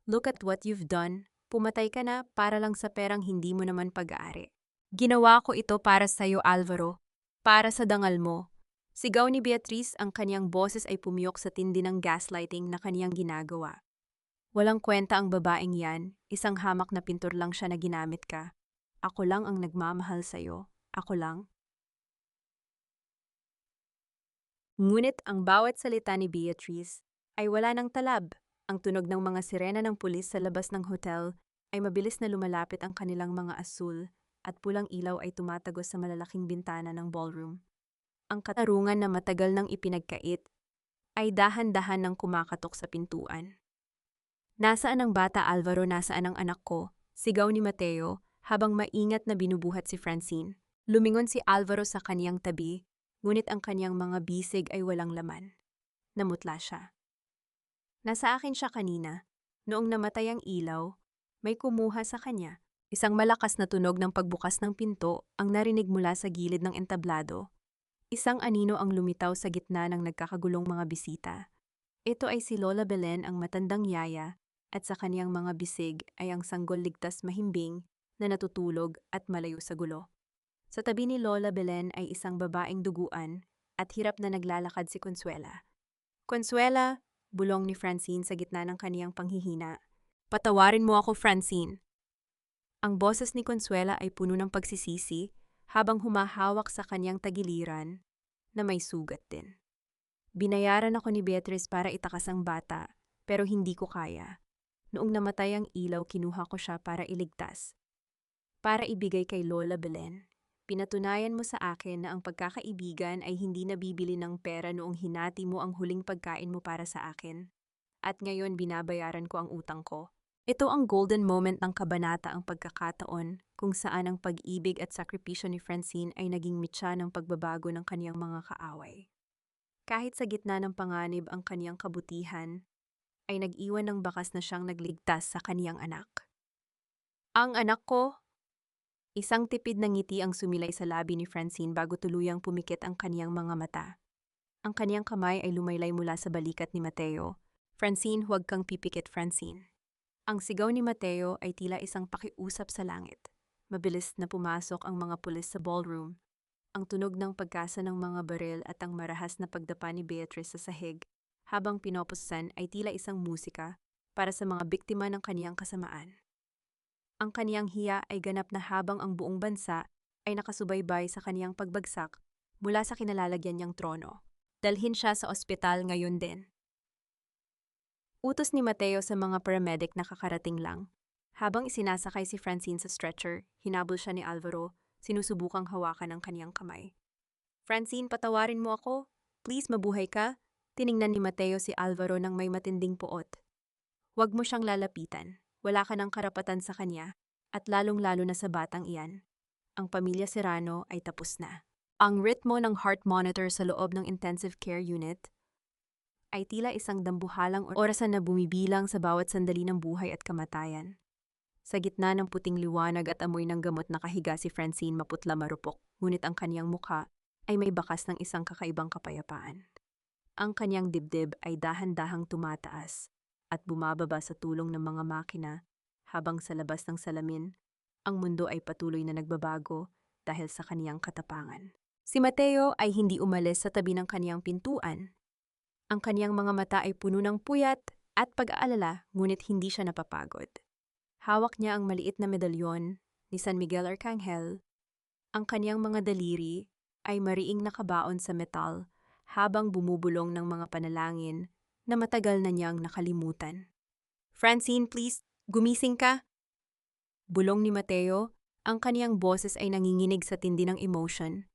[SPEAKER 1] Look at what you've done. Pumatay ka na para lang sa perang hindi mo naman pag-aari. Ginawa ko ito para sa iyo, Alvaro. Para sa dangal mo. Sigaw ni Beatriz, ang kanyang boses ay pumiyok sa tindi ng gaslighting na kanyang ginagawa. Walang kwenta ang babaeng yan, isang hamak na pintor lang siya na ginamit ka. Ako lang ang nagmamahal sa'yo. Ako lang. Ngunit ang bawat salita ni Beatriz ay wala ng talab. Ang tunog ng mga sirena ng pulis sa labas ng hotel ay mabilis na lumalapit, ang kanilang mga asul at pulang ilaw ay tumatagos sa malalaking bintana ng ballroom. Ang katarungan na matagal nang ipinagkait ay dahan-dahan nang kumakatok sa pintuan. Nasaan ang bata, Alvaro? Nasaan ang anak ko? Sigaw ni Mateo habang maingat na binubuhat si Francine. Lumingon si Alvaro sa kaniyang tabi, ngunit ang kaniyang mga bisig ay walang laman. Namutla siya. Nasa akin siya kanina. Noong namatay ang ilaw, may kumuha sa kanya. Isang malakas na tunog ng pagbukas ng pinto ang narinig mula sa gilid ng entablado. Isang anino ang lumitaw sa gitna ng nagkakagulong mga bisita. Ito ay si Lola Belen, ang matandang yaya, at sa kaniyang mga bisig ay ang sanggol ligtas mahimbing na natutulog at malayo sa gulo. Sa tabi ni Lola Belen ay isang babaeng duguan at hirap na naglalakad, si Consuela. Consuela, bulong ni Francine sa gitna ng kaniyang panghihina. Patawarin mo ako, Francine. Ang boses ni Consuela ay puno ng pagsisisi habang humahawak sa kaniyang tagiliran na may sugat din. Binayaran ako ni Beatriz para itakas ang bata, pero hindi ko kaya. Noong namatay ang ilaw, kinuha ko siya para iligtas. Para ibigay kay Lola Belen. Pinatunayan mo sa akin na ang pagkakaibigan ay hindi nabibili ng pera noong hinati mo ang huling pagkain mo para sa akin. At ngayon binabayaran ko ang utang ko. Ito ang golden moment ng kabanata, ang pagkakataon kung saan ang pag-ibig at sakripisyo ni Francine ay naging mitya ng pagbabago ng kaniyang mga kaaway. Kahit sa gitna ng panganib, ang kaniyang kabutihan ay nag-iwan ng bakas na siyang nagligtas sa kaniyang anak. Ang anak ko! Isang tipid na ngiti ang sumilay sa labi ni Francine bago tuluyang pumikit ang kaniyang mga mata. Ang kaniyang kamay ay lumaylay mula sa balikat ni Mateo. Francine, huwag kang pipikit, Francine. Ang sigaw ni Mateo ay tila isang pakiusap sa langit. Mabilis na pumasok ang mga pulis sa ballroom. Ang tunog ng pagkasa ng mga baril at ang marahas na pagdapa ni Beatriz sa sahig habang pinoposan ay tila isang musika para sa mga biktima ng kaniyang kasamaan. Ang kaniyang hiya ay ganap na habang ang buong bansa ay nakasubaybay sa kaniyang pagbagsak mula sa kinalalagyan niyang trono. Dalhin siya sa ospital ngayon din. Utos ni Mateo sa mga paramedic na kakarating lang. Habang isinasakay si Francine sa stretcher, hinabol siya ni Alvaro, sinusubukang hawakan ang kaniyang kamay. Francine, patawarin mo ako. Please mabuhay ka. Tiningnan ni Mateo si Alvaro ng may matinding puot. Huwag mo siyang lalapitan. Wala ka ng karapatan sa kanya. At lalong-lalo na sa batang iyan. Ang pamilya Serrano ay tapos na. Ang ritmo ng heart monitor sa loob ng intensive care unit ay tila isang dambuhalang orasan na bumibilang sa bawat sandali ng buhay at kamatayan. Sa gitna ng puting liwanag at amoy ng gamot nakahiga si Francine maputla marupok, ngunit ang kaniyang mukha ay may bakas ng isang kakaibang kapayapaan. Ang kaniyang dibdib ay dahan-dahang tumataas at bumababa sa tulong ng mga makina habang sa labas ng salamin, ang mundo ay patuloy na nagbabago dahil sa kaniyang katapangan. Si Mateo ay hindi umalis sa tabi ng kaniyang pintuan. Ang kaniyang mga mata ay puno ng puyat at pag-aalala, ngunit hindi siya napapagod. Hawak niya ang maliit na medalyon ni San Miguel Arcangel. Ang kaniyang mga daliri ay mariing nakabaon sa metal habang bumubulong ng mga panalangin na matagal na niyang nakalimutan. Francine, please, gumising ka. Bulong ni Mateo, ang kaniyang boses ay nanginginig sa tindi ng emotion.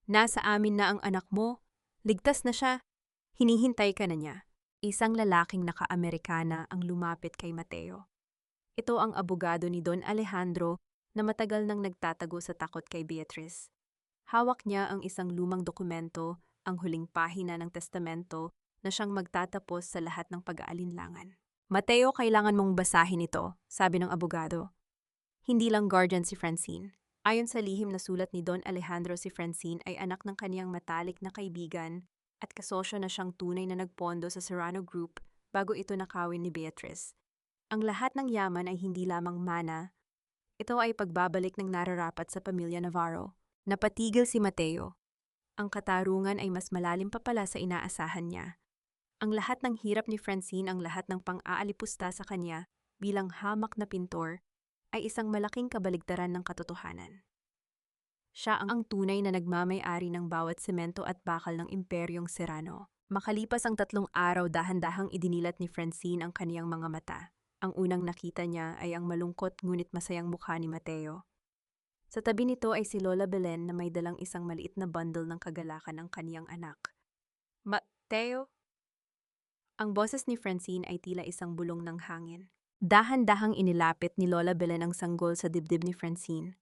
[SPEAKER 1] Nasa amin na ang anak mo. Ligtas na siya. Hinihintay ka na niya. Isang lalaking naka-Amerikana ang lumapit kay Mateo. Ito ang abogado ni Don Alejandro na matagal nang nagtatago sa takot kay Beatrice. Hawak niya ang isang lumang dokumento, ang huling pahina ng testamento na siyang magtatapos sa lahat ng pag-aalinlangan. Mateo, kailangan mong basahin ito, sabi ng abogado. Hindi lang guardian si Francine. Ayon sa lihim na sulat ni Don Alejandro, si Francine ay anak ng kaniyang matalik na kaibigan at kasosyo na siyang tunay na nagpondo sa Serrano Group bago ito nakawin ni Beatrice. Ang lahat ng yaman ay hindi lamang mana. Ito ay pagbabalik ng nararapat sa pamilya Navarro. Napatigil si Mateo. Ang katarungan ay mas malalim pa pala sa inaasahan niya. Ang lahat ng hirap ni Francine, ang lahat ng pang-aalipusta sa kanya bilang hamak na pintor, ay isang malaking kabaligtaran ng katotohanan. Siya ang tunay na nagmamay-ari ng bawat semento at bakal ng imperyong Serrano. Makalipas ang 3 araw, dahan-dahang idinilat ni Francine ang kaniyang mga mata. Ang unang nakita niya ay ang malungkot ngunit masayang mukha ni Mateo. Sa tabi nito ay si Lola Belen na may dalang isang maliit na bundle ng kagalakan ng kaniyang anak. Mateo? Ang boses ni Francine ay tila isang bulong ng hangin. Dahan-dahang inilapit ni Lola Belen ang sanggol sa dibdib ni Francine.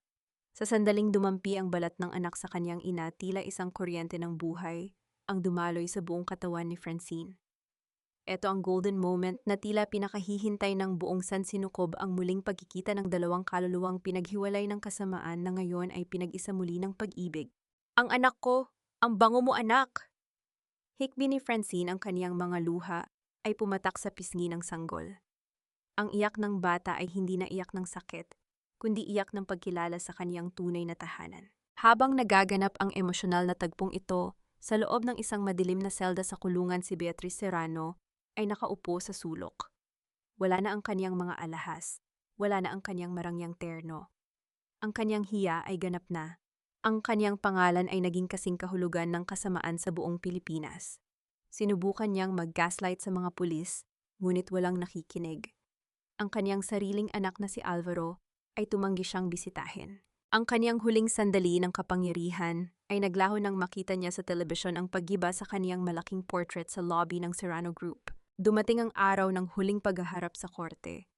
[SPEAKER 1] Sa sandaling dumampi ang balat ng anak sa kaniyang ina, tila isang kuryente ng buhay ang dumaloy sa buong katawan ni Francine. Ito ang golden moment na tila pinakahihintay ng buong sansinukob, ang muling pagkikita ng dalawang kaluluwang pinaghiwalay ng kasamaan na ngayon ay pinag-isa muli ng pag-ibig. Ang anak ko! Ang bango mo, anak! Hikbi ni Francine, ang kaniyang mga luha ay pumatak sa pisngi ng sanggol. Ang iyak ng bata ay hindi na iyak ng sakit, kundi iyak ng pagkilala sa kaniyang tunay na tahanan. Habang nagaganap ang emosyonal na tagpong ito, sa loob ng isang madilim na selda sa kulungan, si Beatrice Serrano ay nakaupo sa sulok. Wala na ang kaniyang mga alahas, wala na ang kaniyang marangyang terno. Ang kaniyang hiya ay ganap na. Ang kaniyang pangalan ay naging kasing kahulugan ng kasamaan sa buong Pilipinas. Sinubukan niyang mag-gaslight sa mga pulis, ngunit walang nakikinig. Ang kaniyang sariling anak na si Alvaro ay tumanggi siyang bisitahin. Ang kaniyang huling sandali ng kapangyarihan ay naglaho nang makita niya sa telebisyon ang paggiba sa kaniyang malaking portrait sa lobby ng Serrano Group. Dumating ang araw ng huling paghaharap sa korte.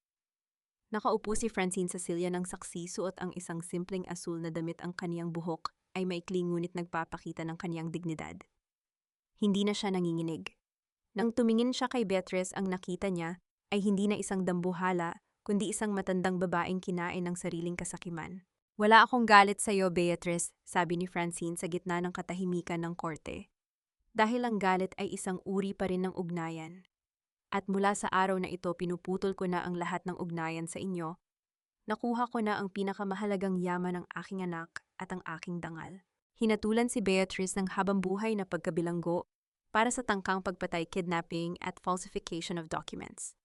[SPEAKER 1] Nakaupo si Francine Cecilia ng saksi, suot ang isang simpleng asul na damit, ang kaniyang buhok ay maikli ngunit nagpapakita ng kaniyang dignidad. Hindi na siya nanginginig. Nang tumingin siya kay Beatrice, ang nakita niya ay hindi na isang dambuhala, kundi isang matandang babaeng kinain ng sariling kasakiman. Wala akong galit sa iyo, Beatrice, sabi ni Francine sa gitna ng katahimikan ng korte. Dahil ang galit ay isang uri pa rin ng ugnayan. At mula sa araw na ito, pinuputol ko na ang lahat ng ugnayan sa inyo. Nakuha ko na ang pinakamahalagang yaman ng aking anak at ang aking dangal. Hinatulan si Beatrice ng habambuhay na pagkabilanggo para sa tangkang pagpatay, kidnapping at falsification of documents.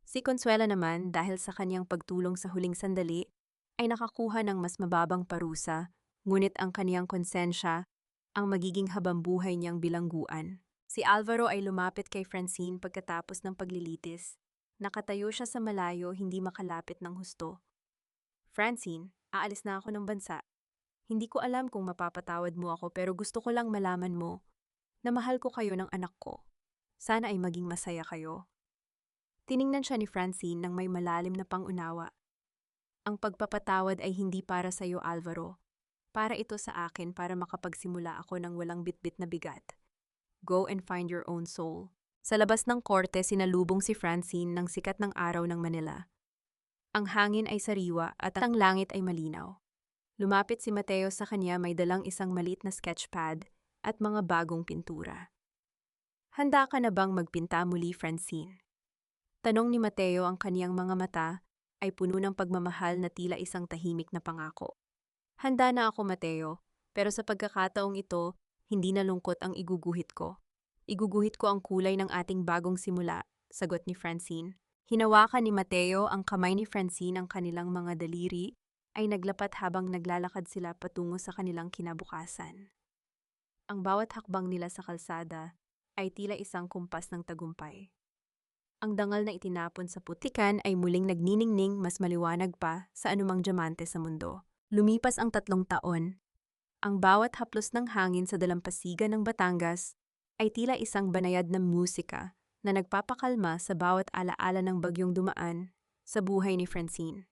[SPEAKER 1] Si Consuela naman, dahil sa kaniyang pagtulong sa huling sandali, ay nakakuha ng mas mababang parusa, ngunit ang kaniyang konsensya ang magiging habambuhay niyang bilangguan. Si Alvaro ay lumapit kay Francine pagkatapos ng paglilitis. Nakatayo siya sa malayo, hindi makalapit ng husto. Francine, aalis na ako ng bansa. Hindi ko alam kung mapapatawad mo ako, pero gusto ko lang malaman mo. na mahal ko kayo ng anak ko. Sana ay maging masaya kayo. Tiningnan siya ni Francine ng may malalim na pangunawa. Ang pagpapatawad ay hindi para sa iyo, Alvaro. Para ito sa akin para makapagsimula ako ng walang bitbit na bigat. Go and find your own soul. Sa labas ng korte, sinalubong si Francine ng sikat ng araw ng Manila. Ang hangin ay sariwa at ang langit ay malinaw. Lumapit si Mateo sa kanya, may dalang isang maliit na sketchpad at mga bagong pintura. Handa ka na bang magpinta muli, Francine? Tanong ni Mateo, ang kaniyang mga mata ay puno ng pagmamahal na tila isang tahimik na pangako. Handa na ako, Mateo, pero sa pagkakataong ito, hindi na lungkot ang iguguhit ko. Iguguhit ko ang kulay ng ating bagong simula, sagot ni Francine. Hinawakan ni Mateo ang kamay ni Francine, ang kanilang mga daliri ay naglapat habang naglalakad sila patungo sa kanilang kinabukasan. Ang bawat hakbang nila sa kalsada ay tila isang kumpas ng tagumpay. Ang dangal na itinapon sa putikan ay muling nagniningning, mas maliwanag pa sa anumang diamante sa mundo. Lumipas ang 3 taon. Ang bawat haplos ng hangin sa dalampasigan ng Batangas ay tila isang banayad na musika na nagpapakalma sa bawat alaala ng bagyong dumaan sa buhay ni Francine.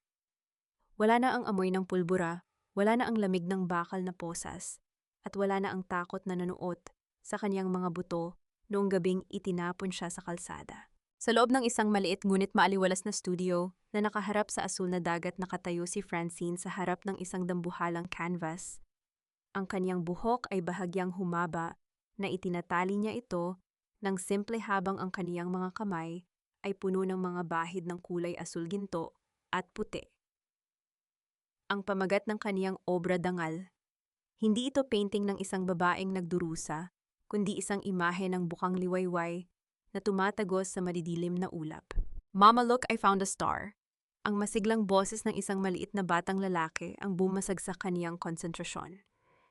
[SPEAKER 1] Wala na ang amoy ng pulbura, wala na ang lamig ng bakal na posas, at wala na ang takot na nanuot sa kanyang mga buto noong gabing itinapon siya sa kalsada. Sa loob ng isang maliit ngunit maaliwalas na studio na nakaharap sa asul na dagat, nakatayo si Francine sa harap ng isang dambuhalang canvas. Ang kanyang buhok ay bahagyang humaba na itinatali niya ito ng simple habang ang kaniyang mga kamay ay puno ng mga bahid ng kulay asul-ginto at puti. Ang pamagat ng kaniyang obra dangal. Hindi ito painting ng isang babaeng nagdurusa, kundi isang imahe ng bukang liwayway na tumatagos sa madidilim na ulap. Mama, look, I found a star. Ang masiglang boses ng isang maliit na batang lalaki ang bumasag sa kaniyang konsentrasyon.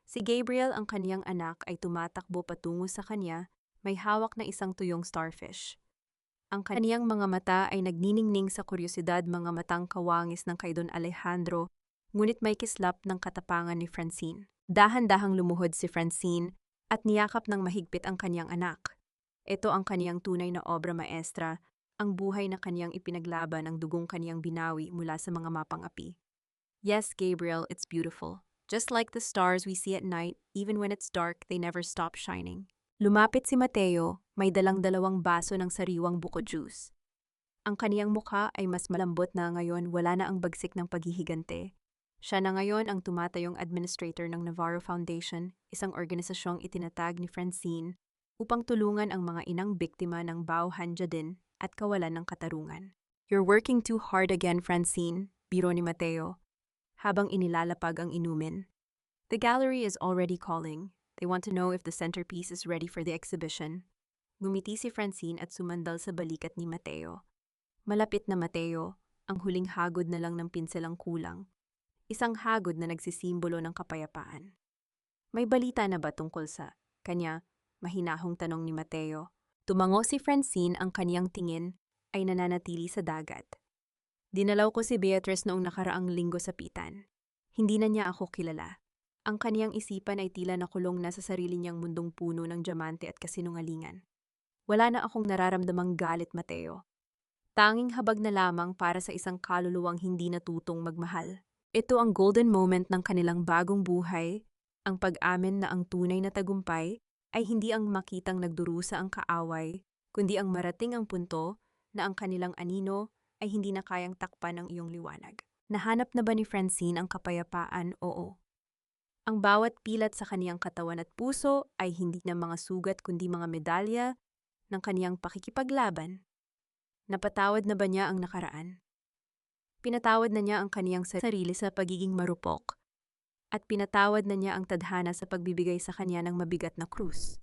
[SPEAKER 1] Si Gabriel, ang kaniyang anak, ay tumatakbo patungo sa kanya, may hawak na isang tuyong starfish. Ang kaniyang mga mata ay nagniningning sa kuryosidad, mga matang kawangis ng kay Don Alejandro, ngunit may kislap ng katapangan ni Francine. Dahan-dahang lumuhod si Francine at niyakap ng mahigpit ang kaniyang anak. Ito ang kaniyang tunay na obra maestra, ang buhay na kaniyang ipinaglaban, ang dugong kaniyang binawi mula sa mga mapang api. Yes, Gabriel, it's beautiful. Just like the stars we see at night, even when it's dark, they never stop shining. Lumapit si Mateo, may dalang 2 baso ng sariwang buko juice. Ang kaniyang mukha ay mas malambot na ngayon, wala na ang bagsik ng paghihigante. Siya na ngayon ang tumatayong administrator ng Navarro Foundation, isang organisasyong itinatag ni Francine upang tulungan ang mga inang biktima ng bawhanja din at kawalan ng katarungan. You're working too hard again, Francine, biro ni Mateo, habang inilalapag ang inumin. The gallery is already calling. They want to know if the centerpiece is ready for the exhibition. Ngumiti si Francine at sumandal sa balikat ni Mateo. Malapit na, Mateo, ang huling hagod na lang ng pinsel ang kulang. Isang hagod na nagsisimbolo ng kapayapaan. May balita na ba tungkol sa kanya? Mahinahong tanong ni Mateo. Tumango si Francine, ang kaniyang tingin ay nananatili sa dagat. Dinalaw ko si Beatrice noong nakaraang linggo sa pitan. Hindi na niya ako kilala. Ang kaniyang isipan ay tila nakulong na sa sarili niyang mundong puno ng diamante at kasinungalingan. Wala na akong nararamdamang galit, Mateo. Tanging habag na lamang para sa isang kaluluwang hindi natutong magmahal. Ito ang golden moment ng kanilang bagong buhay, ang pag-amin na ang tunay na tagumpay ay hindi ang makitang nagdurusa ang kaaway, kundi ang marating ang punto na ang kanilang anino ay hindi na kayang takpan ng iyong liwanag. Nahanap na ba ni Francine ang kapayapaan? Oo. Ang bawat pilat sa kaniyang katawan at puso ay hindi na mga sugat kundi mga medalya ng kaniyang pakikipaglaban. Napatawad na ba niya ang nakaraan? Pinatawad na niya ang kaniyang sarili sa pagiging marupok, at pinatawad na niya ang tadhana sa pagbibigay sa kanya ng mabigat na krus.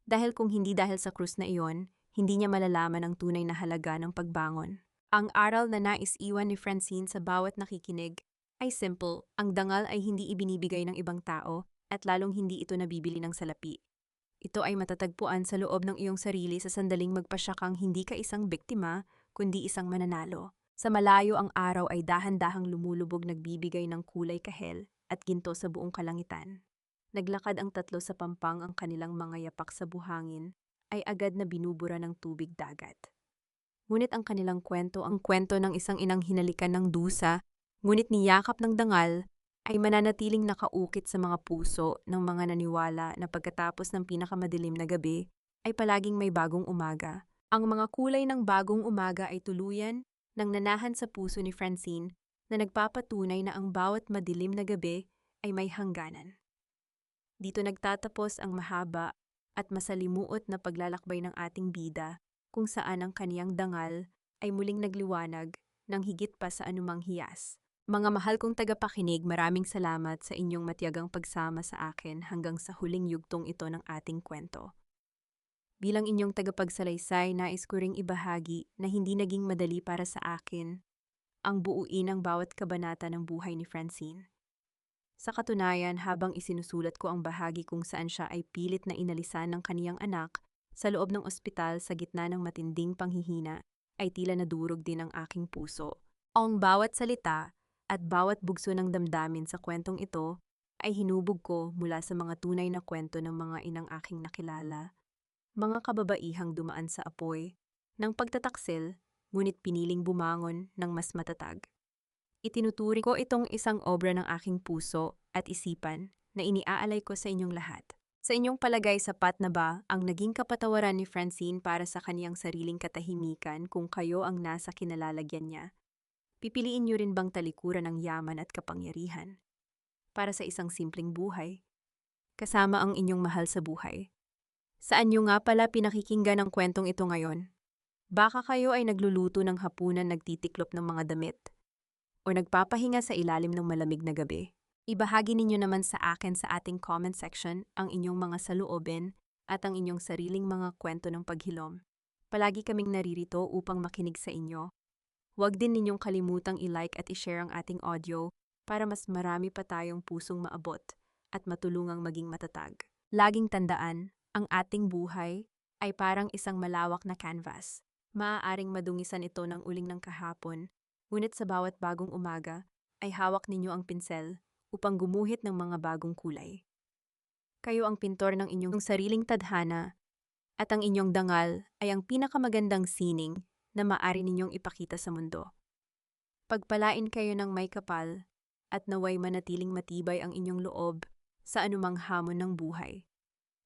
[SPEAKER 1] Dahil kung hindi dahil sa krus na iyon, hindi niya malalaman ang tunay na halaga ng pagbangon. Ang aral na nais iwan ni Francine sa bawat nakikinig ay simple: ang dangal ay hindi ibinibigay ng ibang tao at lalong hindi ito nabibili ng salapi. Ito ay matatagpuan sa loob ng iyong sarili sa sandaling magpasya kang hindi ka isang biktima, kundi isang mananalo. Sa malayo, ang araw ay dahan-dahang lumulubog, nagbibigay ng kulay kahel at ginto sa buong kalangitan. Naglakad ang tatlo sa pampang ang kanilang mga yapak sa buhangin, ay agad na binubura ng tubig dagat. Ngunit ang kanilang kwento ang kwento ng isang inang hinalikan ng dusa, ngunit niyakap ng dangal, ay mananatiling nakaukit sa mga puso ng mga naniwala na pagkatapos ng pinakamadilim na gabi, ay palaging may bagong umaga. Ang mga kulay ng bagong umaga ay tuluyan nang nanahan sa puso ni Francine na nagpapatunay na ang bawat madilim na gabi ay may hangganan. Dito nagtatapos ang mahaba at masalimuot na paglalakbay ng ating bida kung saan ang kaniyang dangal ay muling nagliwanag ng higit pa sa anumang hiyas. Mga mahal kong tagapakinig, maraming salamat sa inyong matiyagang pagsama sa akin hanggang sa huling yugtong ito ng ating kwento. Bilang inyong tagapagsalaysay, nais ko ring ibahagi na hindi naging madali para sa akin ang buuin ang bawat kabanata ng buhay ni Francine. Sa katunayan, habang isinusulat ko ang bahagi kung saan siya ay pilit na inalisan ng kaniyang anak sa loob ng ospital sa gitna ng matinding panghihina, ay tila nadurog din ang aking puso. Ang bawat salita at bawat bugso ng damdamin sa kwentong ito ay hinubog ko mula sa mga tunay na kwento ng mga inang aking nakilala. Mga kababaihang dumaan sa apoy ng pagtataksil, ngunit piniling bumangon ng mas matatag. Itinuturing ko itong isang obra ng aking puso at isipan na iniaalay ko sa inyong lahat. Sa inyong palagay, sapat na ba ang naging kapatawaran ni Francine para sa kaniyang sariling katahimikan kung kayo ang nasa kinalalagyan niya? Pipiliin niyo rin bang talikuran ng yaman at kapangyarihan para sa isang simpleng buhay, kasama ang inyong mahal sa buhay? Saan niyo nga pala pinakikinggan ang kwentong ito ngayon? Baka kayo ay nagluluto ng hapunan, nagtitiklop ng mga damit, o nagpapahinga sa ilalim ng malamig na gabi. Ibahagi ninyo naman sa akin sa ating comment section ang inyong mga saloobin at ang inyong sariling mga kwento ng paghilom. Palagi kaming naririto upang makinig sa inyo. Huwag din ninyong kalimutang i-like at i-share ang ating audio para mas marami pa tayong pusong maabot at matulungang maging matatag. Laging tandaan, ang ating buhay ay parang isang malawak na canvas. Maaaring madungisan ito ng uling ng kahapon, ngunit sa bawat bagong umaga ay hawak ninyo ang pinsel upang gumuhit ng mga bagong kulay. Kayo ang pintor ng inyong sariling tadhana at ang inyong dangal ay ang pinakamagandang sining na maaari ninyong ipakita sa mundo. Pagpalain kayo ng may kapal at naway manatiling matibay ang inyong loob sa anumang hamon ng buhay.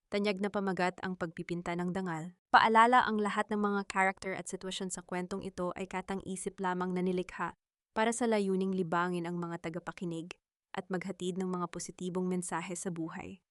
[SPEAKER 1] Tanyag na pamagat ang pagpipinta ng dangal. Paalala, ang lahat ng mga character at sitwasyon sa kwentong ito ay katang-isip lamang na nilikha para sa layuning libangin ang mga tagapakinig at maghatid ng mga positibong mensahe sa buhay.